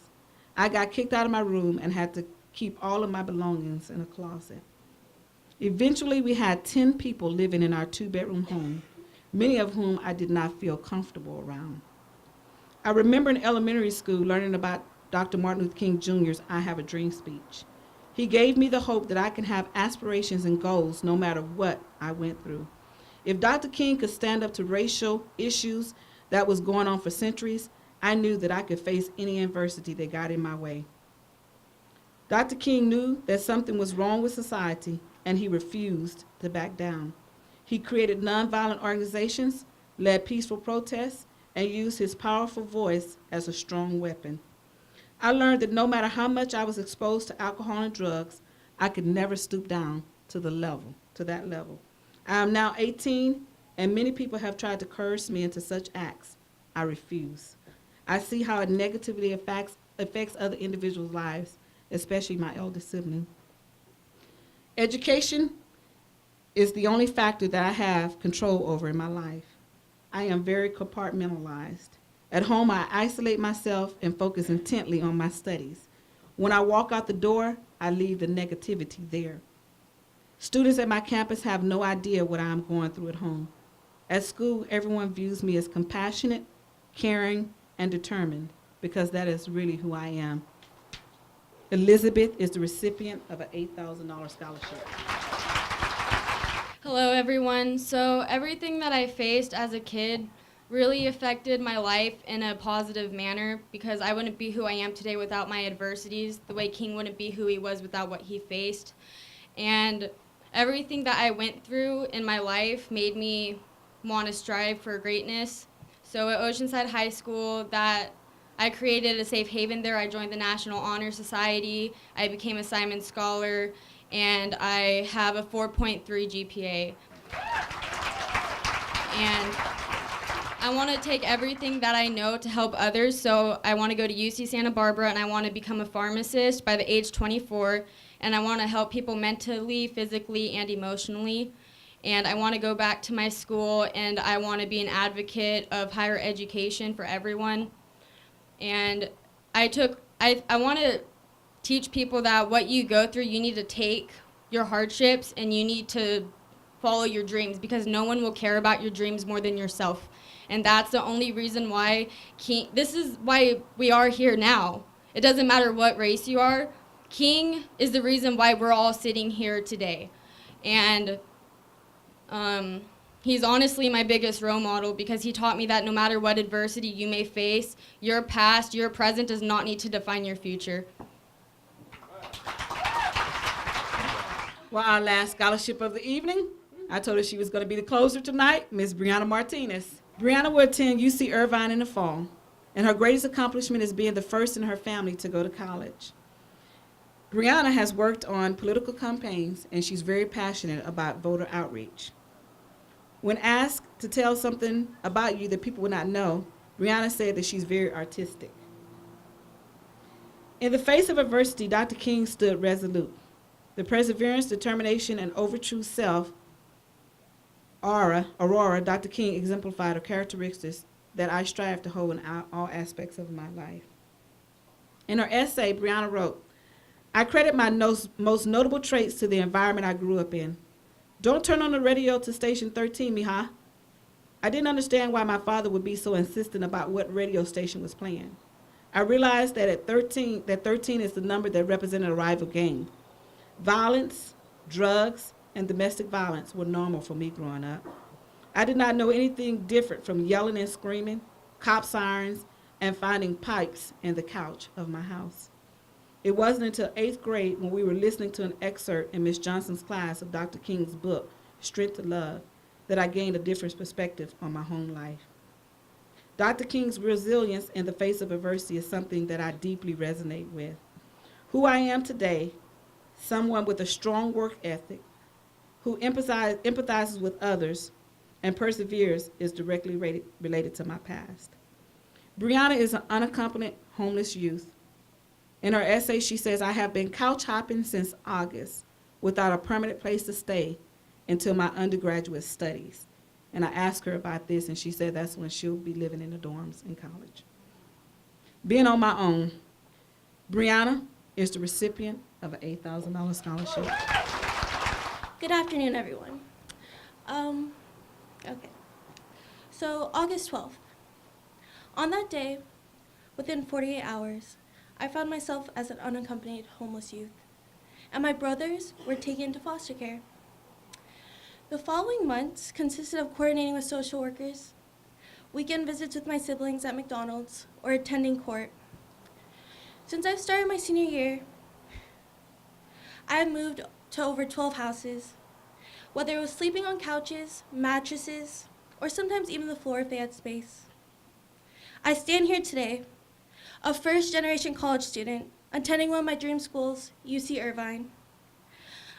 I got kicked out of my room and had to keep all of my belongings in a closet. Eventually, we had 10 people living in our 2-bedroom home, many of whom I did not feel comfortable around. I remember in elementary school learning about Dr. Martin Luther King Jr.'s I Have a Dream speech. He gave me the hope that I can have aspirations and goals no matter what I went through. If Dr. King could stand up to racial issues that was going on for centuries, I knew that I could face any adversity that got in my way. Dr. King knew that something was wrong with society, and he refused to back down. He created nonviolent organizations, led peaceful protests, and used his powerful voice as a strong weapon. I learned that no matter how much I was exposed to alcohol and drugs, I could never stoop down to that level. I am now 18, and many people have tried to coerce me into such acts. I refuse. I see how it negatively affects other individuals' lives, especially my eldest sibling. Education is the only factor that I have control over in my life. I am very compartmentalized. At home, I isolate myself and focus intently on my studies. When I walk out the door, I leave the negativity there. Students at my campus have no idea what I'm going through at home. At school, everyone views me as compassionate, caring, and determined, because that is really who I am. Elizabeth is the recipient of an $8,000 scholarship. Hello, everyone. So everything that I faced as a kid really affected my life in a positive manner because I wouldn't be who I am today without my adversities, the way King wouldn't be who he was without what he faced. And everything that I went through in my life made me want to strive for greatness. So at Oceanside High School, that I created a safe haven there. I joined the National Honor Society. I became a Simon Scholar, and I have a 4.3 GPA. And I want to take everything that I know to help others, so I want to go to UC Santa Barbara, and I want to become a pharmacist by the age 24, and I want to help people mentally, physically, and emotionally. And I want to go back to my school, and I want to be an advocate of higher education for everyone. And I want to teach people that what you go through, you need to take your hardships and you need to follow your dreams because no one will care about your dreams more than yourself. And that's the only reason why this is why we are here now. It doesn't matter what race you are. King is the reason why we're all sitting here today. And he's honestly my biggest role model because he taught me that no matter what adversity you may face, your past, your present does not need to define your future. Well, our last scholarship of the evening, I told her she was going to be the closer tonight, Miss Brianna Martinez. Brianna will attend UC Irvine in the fall, and her greatest accomplishment is being the first in her family to go to college. Brianna has worked on political campaigns, and she's very passionate about voter outreach. When asked to tell something about you that people would not know, Brianna said that she's very artistic. In the face of adversity, Dr. King stood resolute. The perseverance, determination, and overtrue self, Aurora, Dr. King exemplified are characteristics that I strive to hold in all aspects of my life. In her essay, Brianna wrote, I credit my most notable traits to the environment I grew up in. Don't turn on the radio to station 13, mija. I didn't understand why my father would be so insistent about what radio station was playing. I realized that at 13 is the number that represented a rival gang. Violence, drugs, and domestic violence were normal for me growing up. I did not know anything different from yelling and screaming, cop sirens, and finding pipes in the couch of my house. It wasn't until 8th grade when we were listening to an excerpt in Ms. Johnson's class of Dr. King's book, Strength to Love, that I gained a different perspective on my home life. Dr. King's resilience in the face of adversity is something that I deeply resonate with. Who I am today, someone with a strong work ethic, who empathizes with others and perseveres, is directly related to my past. Brianna is an unaccompanied homeless youth. In her essay, she says, I have been couch hopping since August without a permanent place to stay until my undergraduate studies. And I asked her about this, and she said that's when she'll be living in the dorms in college. Being on my own, Brianna is the recipient of an $8,000 scholarship. Good afternoon, everyone. Okay. So, August 12th. On that day, within 48 hours, I found myself as an unaccompanied homeless youth, and my brothers were taken into foster care. The following months consisted of coordinating with social workers, weekend visits with my siblings at McDonald's, or attending court. Since I've started my senior year, I have moved to over 12 houses, whether it was sleeping on couches, mattresses, or sometimes even the floor if they had space. I stand here today, a first-generation college student, attending one of my dream schools, UC Irvine.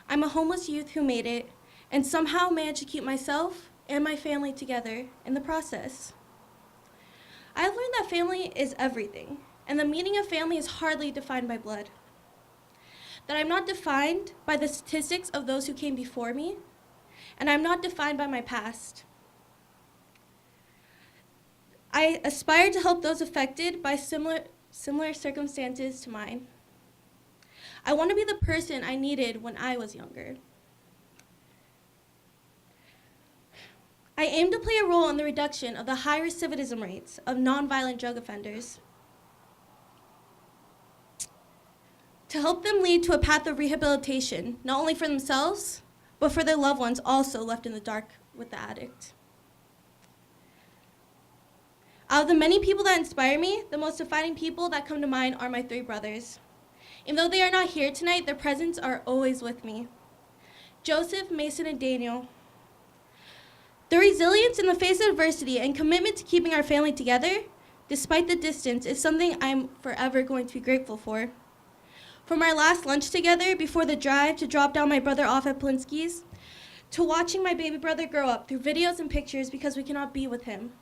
I'm a homeless youth who made it and somehow managed to keep myself and my family together in the process. I've learned that family is everything, and the meaning of family is hardly defined by blood. That I'm not defined by the statistics of those who came before me, and I'm not defined by my past. I aspire to help those affected by similar circumstances to mine. I want to be the person I needed when I was younger. I aim to play a role in the reduction of the high recidivism rates of nonviolent drug offenders. to help them lead to a path of rehabilitation, not only for themselves, but for their loved ones also left in the dark with the addict. Out of the many people that inspire me, the most defining people that come to mind are my 3 brothers. Even though they are not here tonight, their presence are always with me. Joseph, Mason, and Daniel. Their resilience in the face of adversity and commitment to keeping our family together, despite the distance, is something I'm forever going to be grateful for. From our last lunch together before the drive to drop down my brother off at Polinsky's, to watching my baby brother grow up through videos and pictures because we cannot be with him.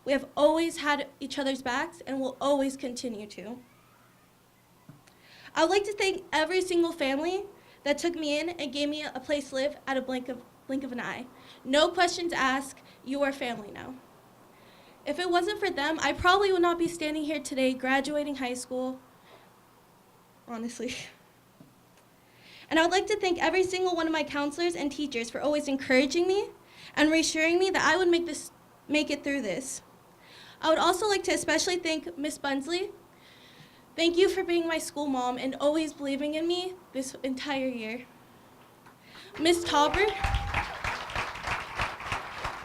We have always had each other's backs and will always continue to. I would like to thank every single family that took me in and gave me a place to live at a blink of an eye. No questions asked, you are family now. If it wasn't for them, I probably would not be standing here today graduating high school, honestly. And I would like to thank every single one of my counselors and teachers for always encouraging me and reassuring me that I would make it through this. I would also like to especially thank Miss Bunsley. Thank you for being my school mom and always believing in me this entire year. Miss Tauber.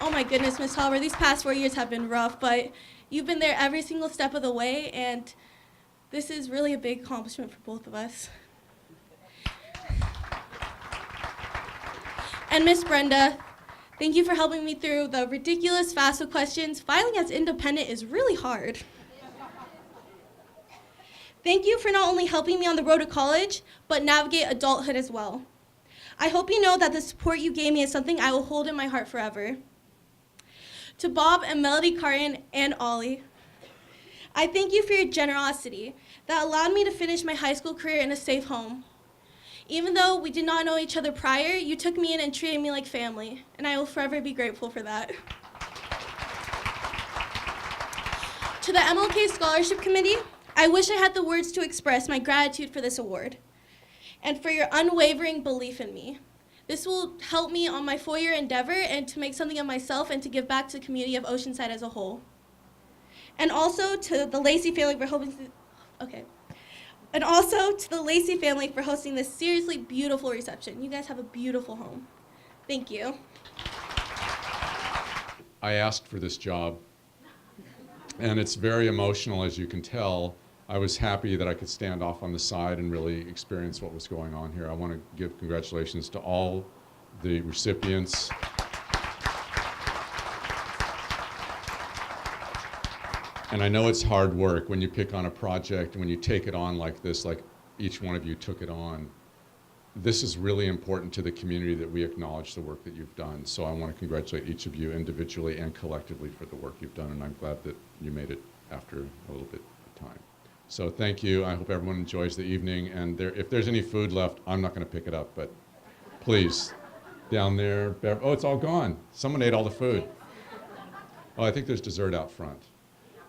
Oh my goodness, Miss Tauber, these past 4 years have been rough, but you've been there every single step of the way, and this is really a big accomplishment for both of us. And Miss Brenda, thank you for helping me through the ridiculous FAFSA questions. Filing as independent is really hard. Thank you for not only helping me on the road to college, but navigate adulthood as well. I hope you know that the support you gave me is something I will hold in my heart forever. To Bob and Melody Carton and Ollie, I thank you for your generosity that allowed me to finish my high school career in a safe home. Even though we did not know each other prior, you took me in and treated me like family, and I will forever be grateful for that. To the MLK Scholarship Committee, I wish I had the words to express my gratitude for this award and for your unwavering belief in me. This will help me on my 4-year endeavor and to make something of myself and to give back to the community of Oceanside as a whole. And also to the Lacey family for hosting this seriously beautiful reception. You guys have a beautiful home. Thank you. I asked for this job, and it's very emotional, as you can tell. I was happy that I could stand off on the side and really experience what was going on here. I want to give congratulations to all the recipients. And I know it's hard work when you pick on a project, when you take it on like this, like each one of you took it on. This is really important to the community that we acknowledge the work that you've done. So I want to congratulate each of you individually and collectively for the work you've done, and I'm glad that you made it after a little bit of time. So thank you. I hope everyone enjoys the evening, and if there's any food left, I'm not going to pick it up, but please, down there. Oh, it's all gone. Someone ate all the food. Oh, I think there's dessert out front.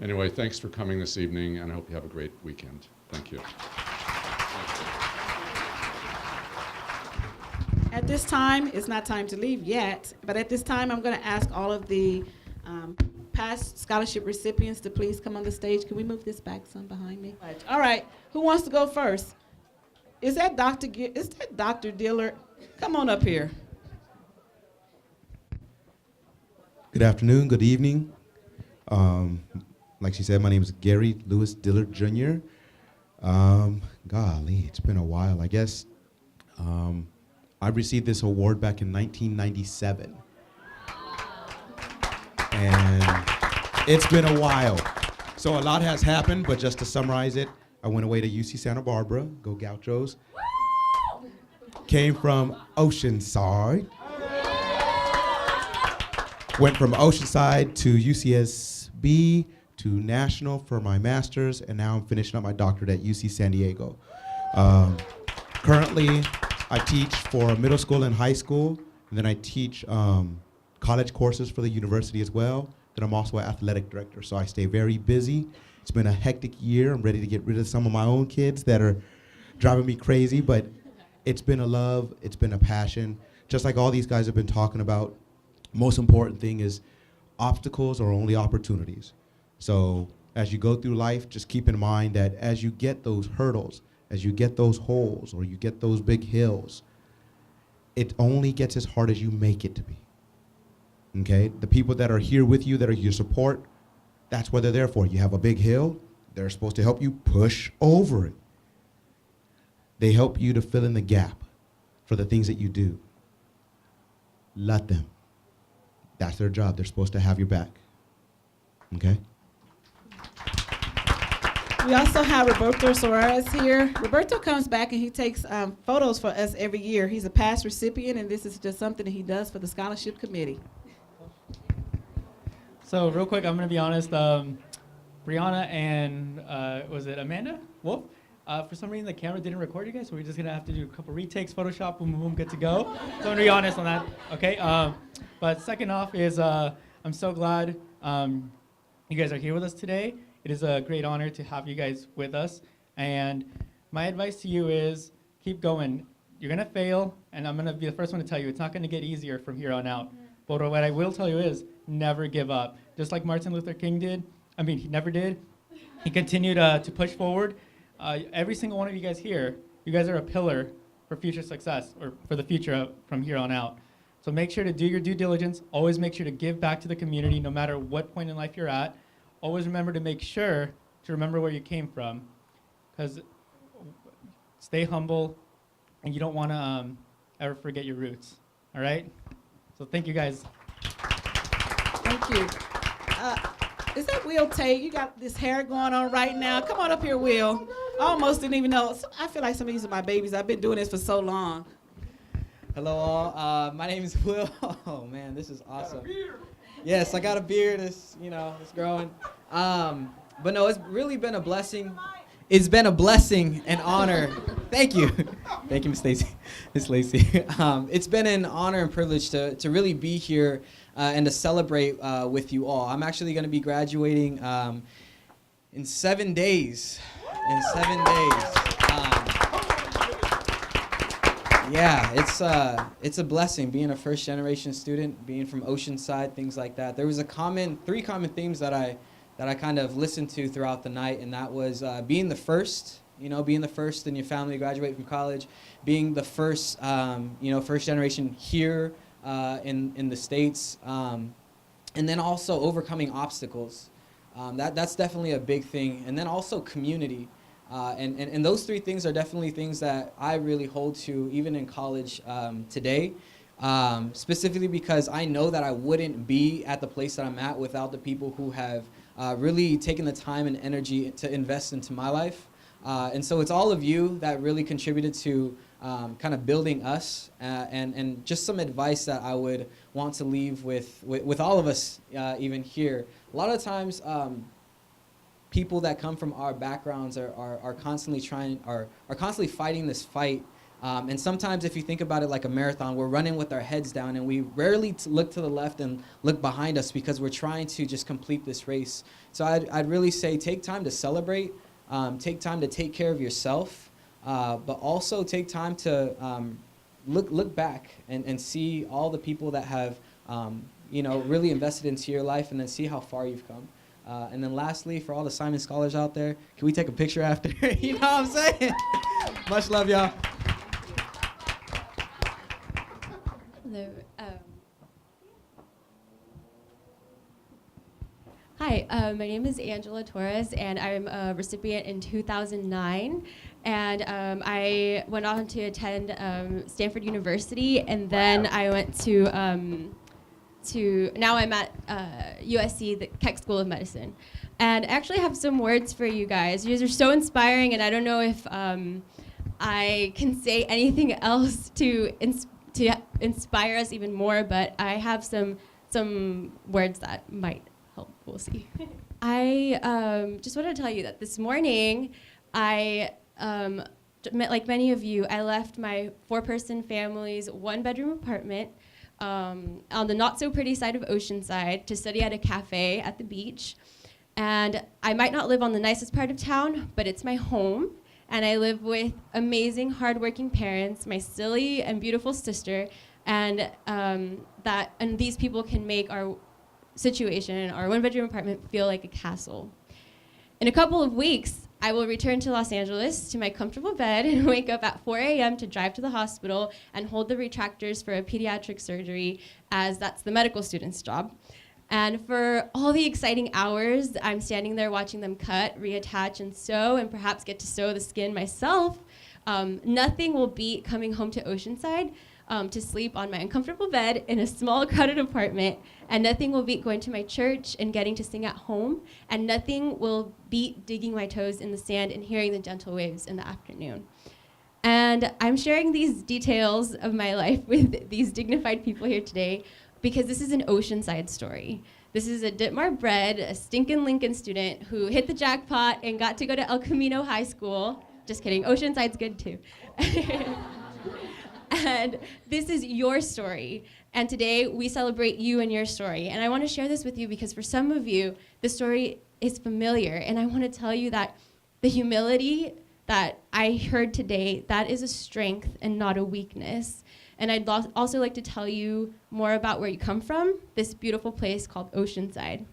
Anyway, thanks for coming this evening, and I hope you have a great weekend. Thank you. At this time, it's not time to leave yet, but at this time, I'm going to ask all of the past scholarship recipients to please come on the stage. Can we move this back some behind me? All right, who wants to go first? Is that Dr. Dillard? Come on up here. Good afternoon, good evening. Like she said, my name is Gary Lewis Dillard Jr. Golly, it's been a while. I guess I received this award back in 1997. And it's been a while. So a lot has happened, but just to summarize it, I went away to UC Santa Barbara, go Gauchos. Came from Oceanside. Went from Oceanside to UCSB to National for my master's, and now I'm finishing up my doctorate at UC San Diego. Currently, I teach for middle school and high school, and then I teach college courses for the university as well. Then I'm also an athletic director, so I stay very busy. It's been a hectic year. I'm ready to get rid of some of my own kids that are driving me crazy, but it's been a love, it's been a passion. Just like all these guys have been talking about, most important thing is obstacles are only opportunities. So as you go through life, just keep in mind that as you get those hurdles, as you get those holes or you get those big hills, it only gets as hard as you make it to be. Okay? The people that are here with you, that are your support, that's what they're there for. You have a big hill, they're supposed to help you push over it. They help you to fill in the gap for the things that you do. Let them. That's their job. They're supposed to have your back. Okay? We also have Roberto Suarez here. Roberto comes back and he takes photos for us every year. He's a past recipient, and this is just something that he does for the scholarship committee. So real quick, I'm going to be honest. Brianna and was it Amanda Wolf? For some reason, the camera didn't record you guys, so we're just going to have to do a couple retakes, Photoshop, boom, boom, boom, good to go. So I'm going to be honest on that, okay? But second off is I'm so glad you guys are here with us today. It is a great honor to have you guys with us. And my advice to you is keep going. You're going to fail, and I'm going to be the first one to tell you it's not going to get easier from here on out. But what I will tell you is never give up. Just like Martin Luther King did. I mean, he never did. He continued to push forward. Every single one of you guys here, you guys are a pillar for future success or for the future from here on out. So make sure to do your due diligence. Always make sure to give back to the community no matter what point in life you're at. Always remember to make sure to remember where you came from, because stay humble and you don't want to ever forget your roots. All right? So thank you guys. Thank you. Is that Will Tate? You got this hair going on right now. Come on up here, Will. I almost didn't even know. I feel like some of these are my babies. I've been doing this for so long. Hello all. My name is Will. Oh man, this is awesome. Yes, I got a beard. It's it's growing. But no, it's really been a blessing. It's been a blessing and honor. Thank you. Thank you, Miss Lacey. Miss Lacey. It's been an honor and privilege to really be here and to celebrate with you all. I'm actually going to be graduating in 7 days. In 7 days. Yeah, it's a blessing being a first generation student, being from Oceanside, things like that. There was three common themes that I kind of listened to throughout the night, and that was being the first, being the first in your family to graduate from college, being the first, first generation here in the States, and then also overcoming obstacles. That's definitely a big thing, and then also community. And those three things are definitely things that I really hold to even in college today, specifically because I know that I wouldn't be at the place that I'm at without the people who have really taken the time and energy to invest into my life. And so it's all of you that really contributed to kind of building us, and just some advice that I would want to leave with all of us even here. A lot of times, people that come from our backgrounds are constantly constantly fighting this fight. And sometimes if you think about it like a marathon, we're running with our heads down and we rarely look to the left and look behind us because we're trying to just complete this race. So I'd really say take time to celebrate, take time to take care of yourself, but also take time to look back and see all the people that have really invested into your life, and then see how far you've come. And then lastly, for all the Simon Scholars out there, can we take a picture after? You know what I'm saying? Much love, y'all. Hello. Hi, my name is Angela Torres, and I'm a recipient in 2009. And I went on to attend Stanford University, and then I went to now I'm at USC, the KOCT School of Medicine. And I actually have some words for you guys. You guys are so inspiring, and I don't know if I can say anything else to inspire us even more, but I have some words that might help. We'll see. I just want to tell you that this morning, like many of you, I left my 4-person family's 1-bedroom apartment on the not-so-pretty side of Oceanside to study at a cafe at the beach. And I might not live on the nicest part of town, but it's my home. And I live with amazing, hardworking parents, my silly and beautiful sister, and these people can make our situation, our 1-bedroom apartment, feel like a castle. In a couple of weeks, I will return to Los Angeles to my comfortable bed and wake up at 4 a.m. to drive to the hospital and hold the retractors for a pediatric surgery, as that's the medical student's job. And for all the exciting hours, I'm standing there watching them cut, reattach, and sew, and perhaps get to sew the skin myself. Nothing will beat coming home to Oceanside to sleep on my uncomfortable bed in a small, crowded apartment, and nothing will beat going to my church and getting to sing at home, and nothing will beat digging my toes in the sand and hearing the gentle waves in the afternoon. And I'm sharing these details of my life with these dignified people here today because this is an Oceanside story. This is a Ditmar bred, a stinkin' Lincoln student who hit the jackpot and got to go to El Camino High School. Just kidding, Oceanside's good too. And this is your story. And today we celebrate you and your story. And I want to share this with you because for some of you, the story is familiar. And I want to tell you that the humility that I heard today, that is a strength and not a weakness. And I'd also like to tell you more about where you come from, this beautiful place called Oceanside.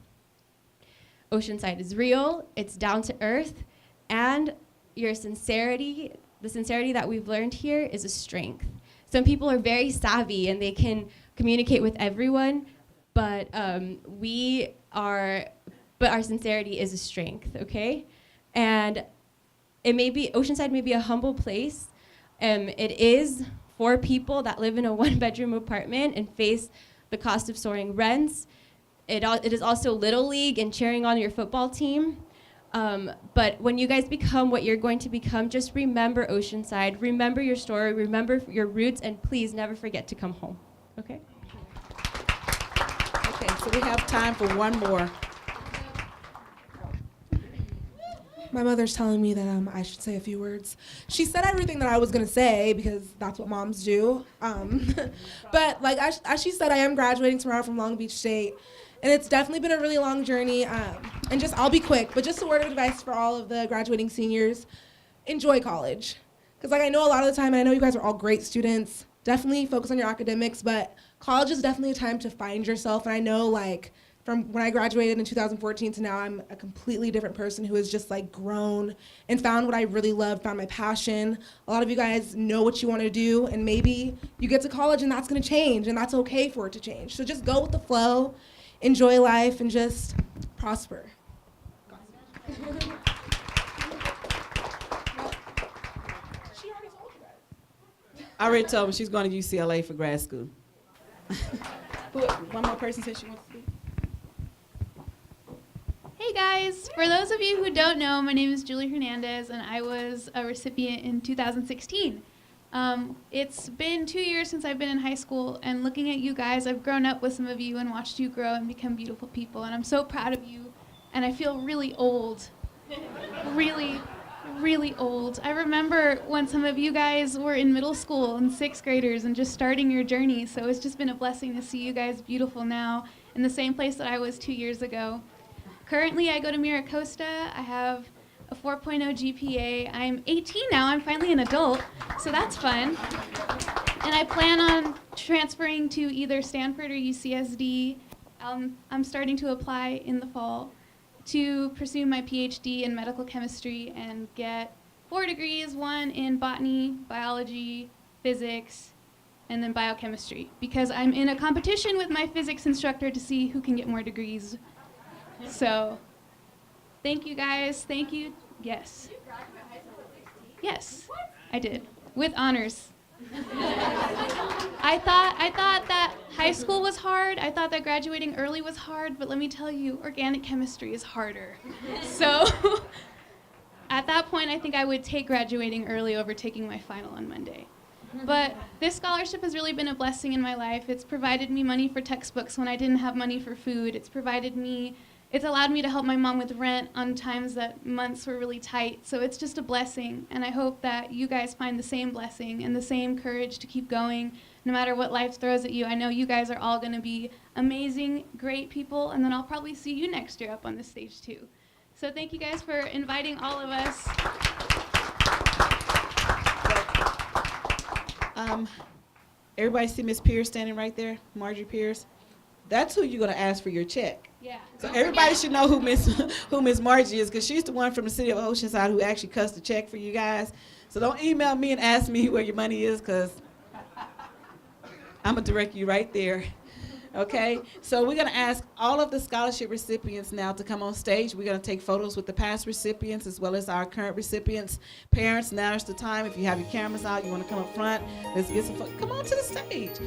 Oceanside is real, it's down to earth, and your sincerity, the sincerity that we've learned here is a strength. Some people are very savvy and they can communicate with everyone, but our sincerity is a strength, okay? And Oceanside may be a humble place. It is for people that live in a one-bedroom apartment and face the cost of soaring rents. It is also Little League and cheering on your football team. But when you guys become what you're going to become, just remember Oceanside, remember your story, remember your roots, and please never forget to come home, okay? Okay, so we have time for one more. My mother's telling me that I should say a few words. She said everything that I was gonna say because that's what moms do. But like as she said, I am graduating tomorrow from Long Beach State. And it's definitely been a really long journey. And I'll be quick, but just a word of advice for all of the graduating seniors, enjoy college. Because like I know a lot of the time, and I know you guys are all great students, definitely focus on your academics, but college is definitely a time to find yourself. And I know like from when I graduated in 2014 to now, I'm a completely different person who has just like grown and found what I really love, found my passion. A lot of you guys know what you want to do, and maybe you get to college and that's gonna change, and that's okay for it to change. So just go with the flow. Enjoy life and just prosper. I already told her she's going to UCLA for grad school. One more person said she wants to speak. Hey guys, for those of you who don't know, my name is Julie Hernandez and I was a recipient in 2016. It's been 2 years since I've been in high school, and looking at you guys, I've grown up with some of you and watched you grow and become beautiful people, and I'm so proud of you, and I feel really old. Really, really old. I remember when some of you guys were in middle school and 6th graders and just starting your journey, so it's just been a blessing to see you guys beautiful now in the same place that I was 2 years ago. Currently, I go to Mira Costa. I have a 4.0 GPA. I'm 18 now. I'm finally an adult, so that's fun. And I plan on transferring to either Stanford or UCSD. I'm starting to apply in the fall to pursue my PhD in medical chemistry and get 4 degrees, one in botany, biology, physics, and then biochemistry, because I'm in a competition with my physics instructor to see who can get more degrees. So thank you guys. Thank you. Yes. Yes, I did. With honors. I thought that high school was hard. I thought that graduating early was hard, but let me tell you, organic chemistry is harder. So at that point, I think I would take graduating early over taking my final on Monday. But this scholarship has really been a blessing in my life. It's provided me money for textbooks when I didn't have money for food. It's allowed me to help my mom with rent on times that months were really tight. So it's just a blessing, and I hope that you guys find the same blessing and the same courage to keep going no matter what life throws at you. I know you guys are all going to be amazing, great people, and then I'll probably see you next year up on this stage too. So thank you guys for inviting all of us. Everybody see Miss Pierce standing right there, Marjorie Pierce? That's who you're gonna ask for your check. Yeah. So everybody should know who Miss Margie is, because she's the one from the city of Oceanside who actually cuts the check for you guys. So don't email me and ask me where your money is, because I'm gonna direct you right there. Okay, so we're gonna ask all of the scholarship recipients now to come on stage. We're gonna take photos with the past recipients as well as our current recipients. Parents, now is the time. If you have your cameras out, you wanna come up front, let's get some come on to the stage.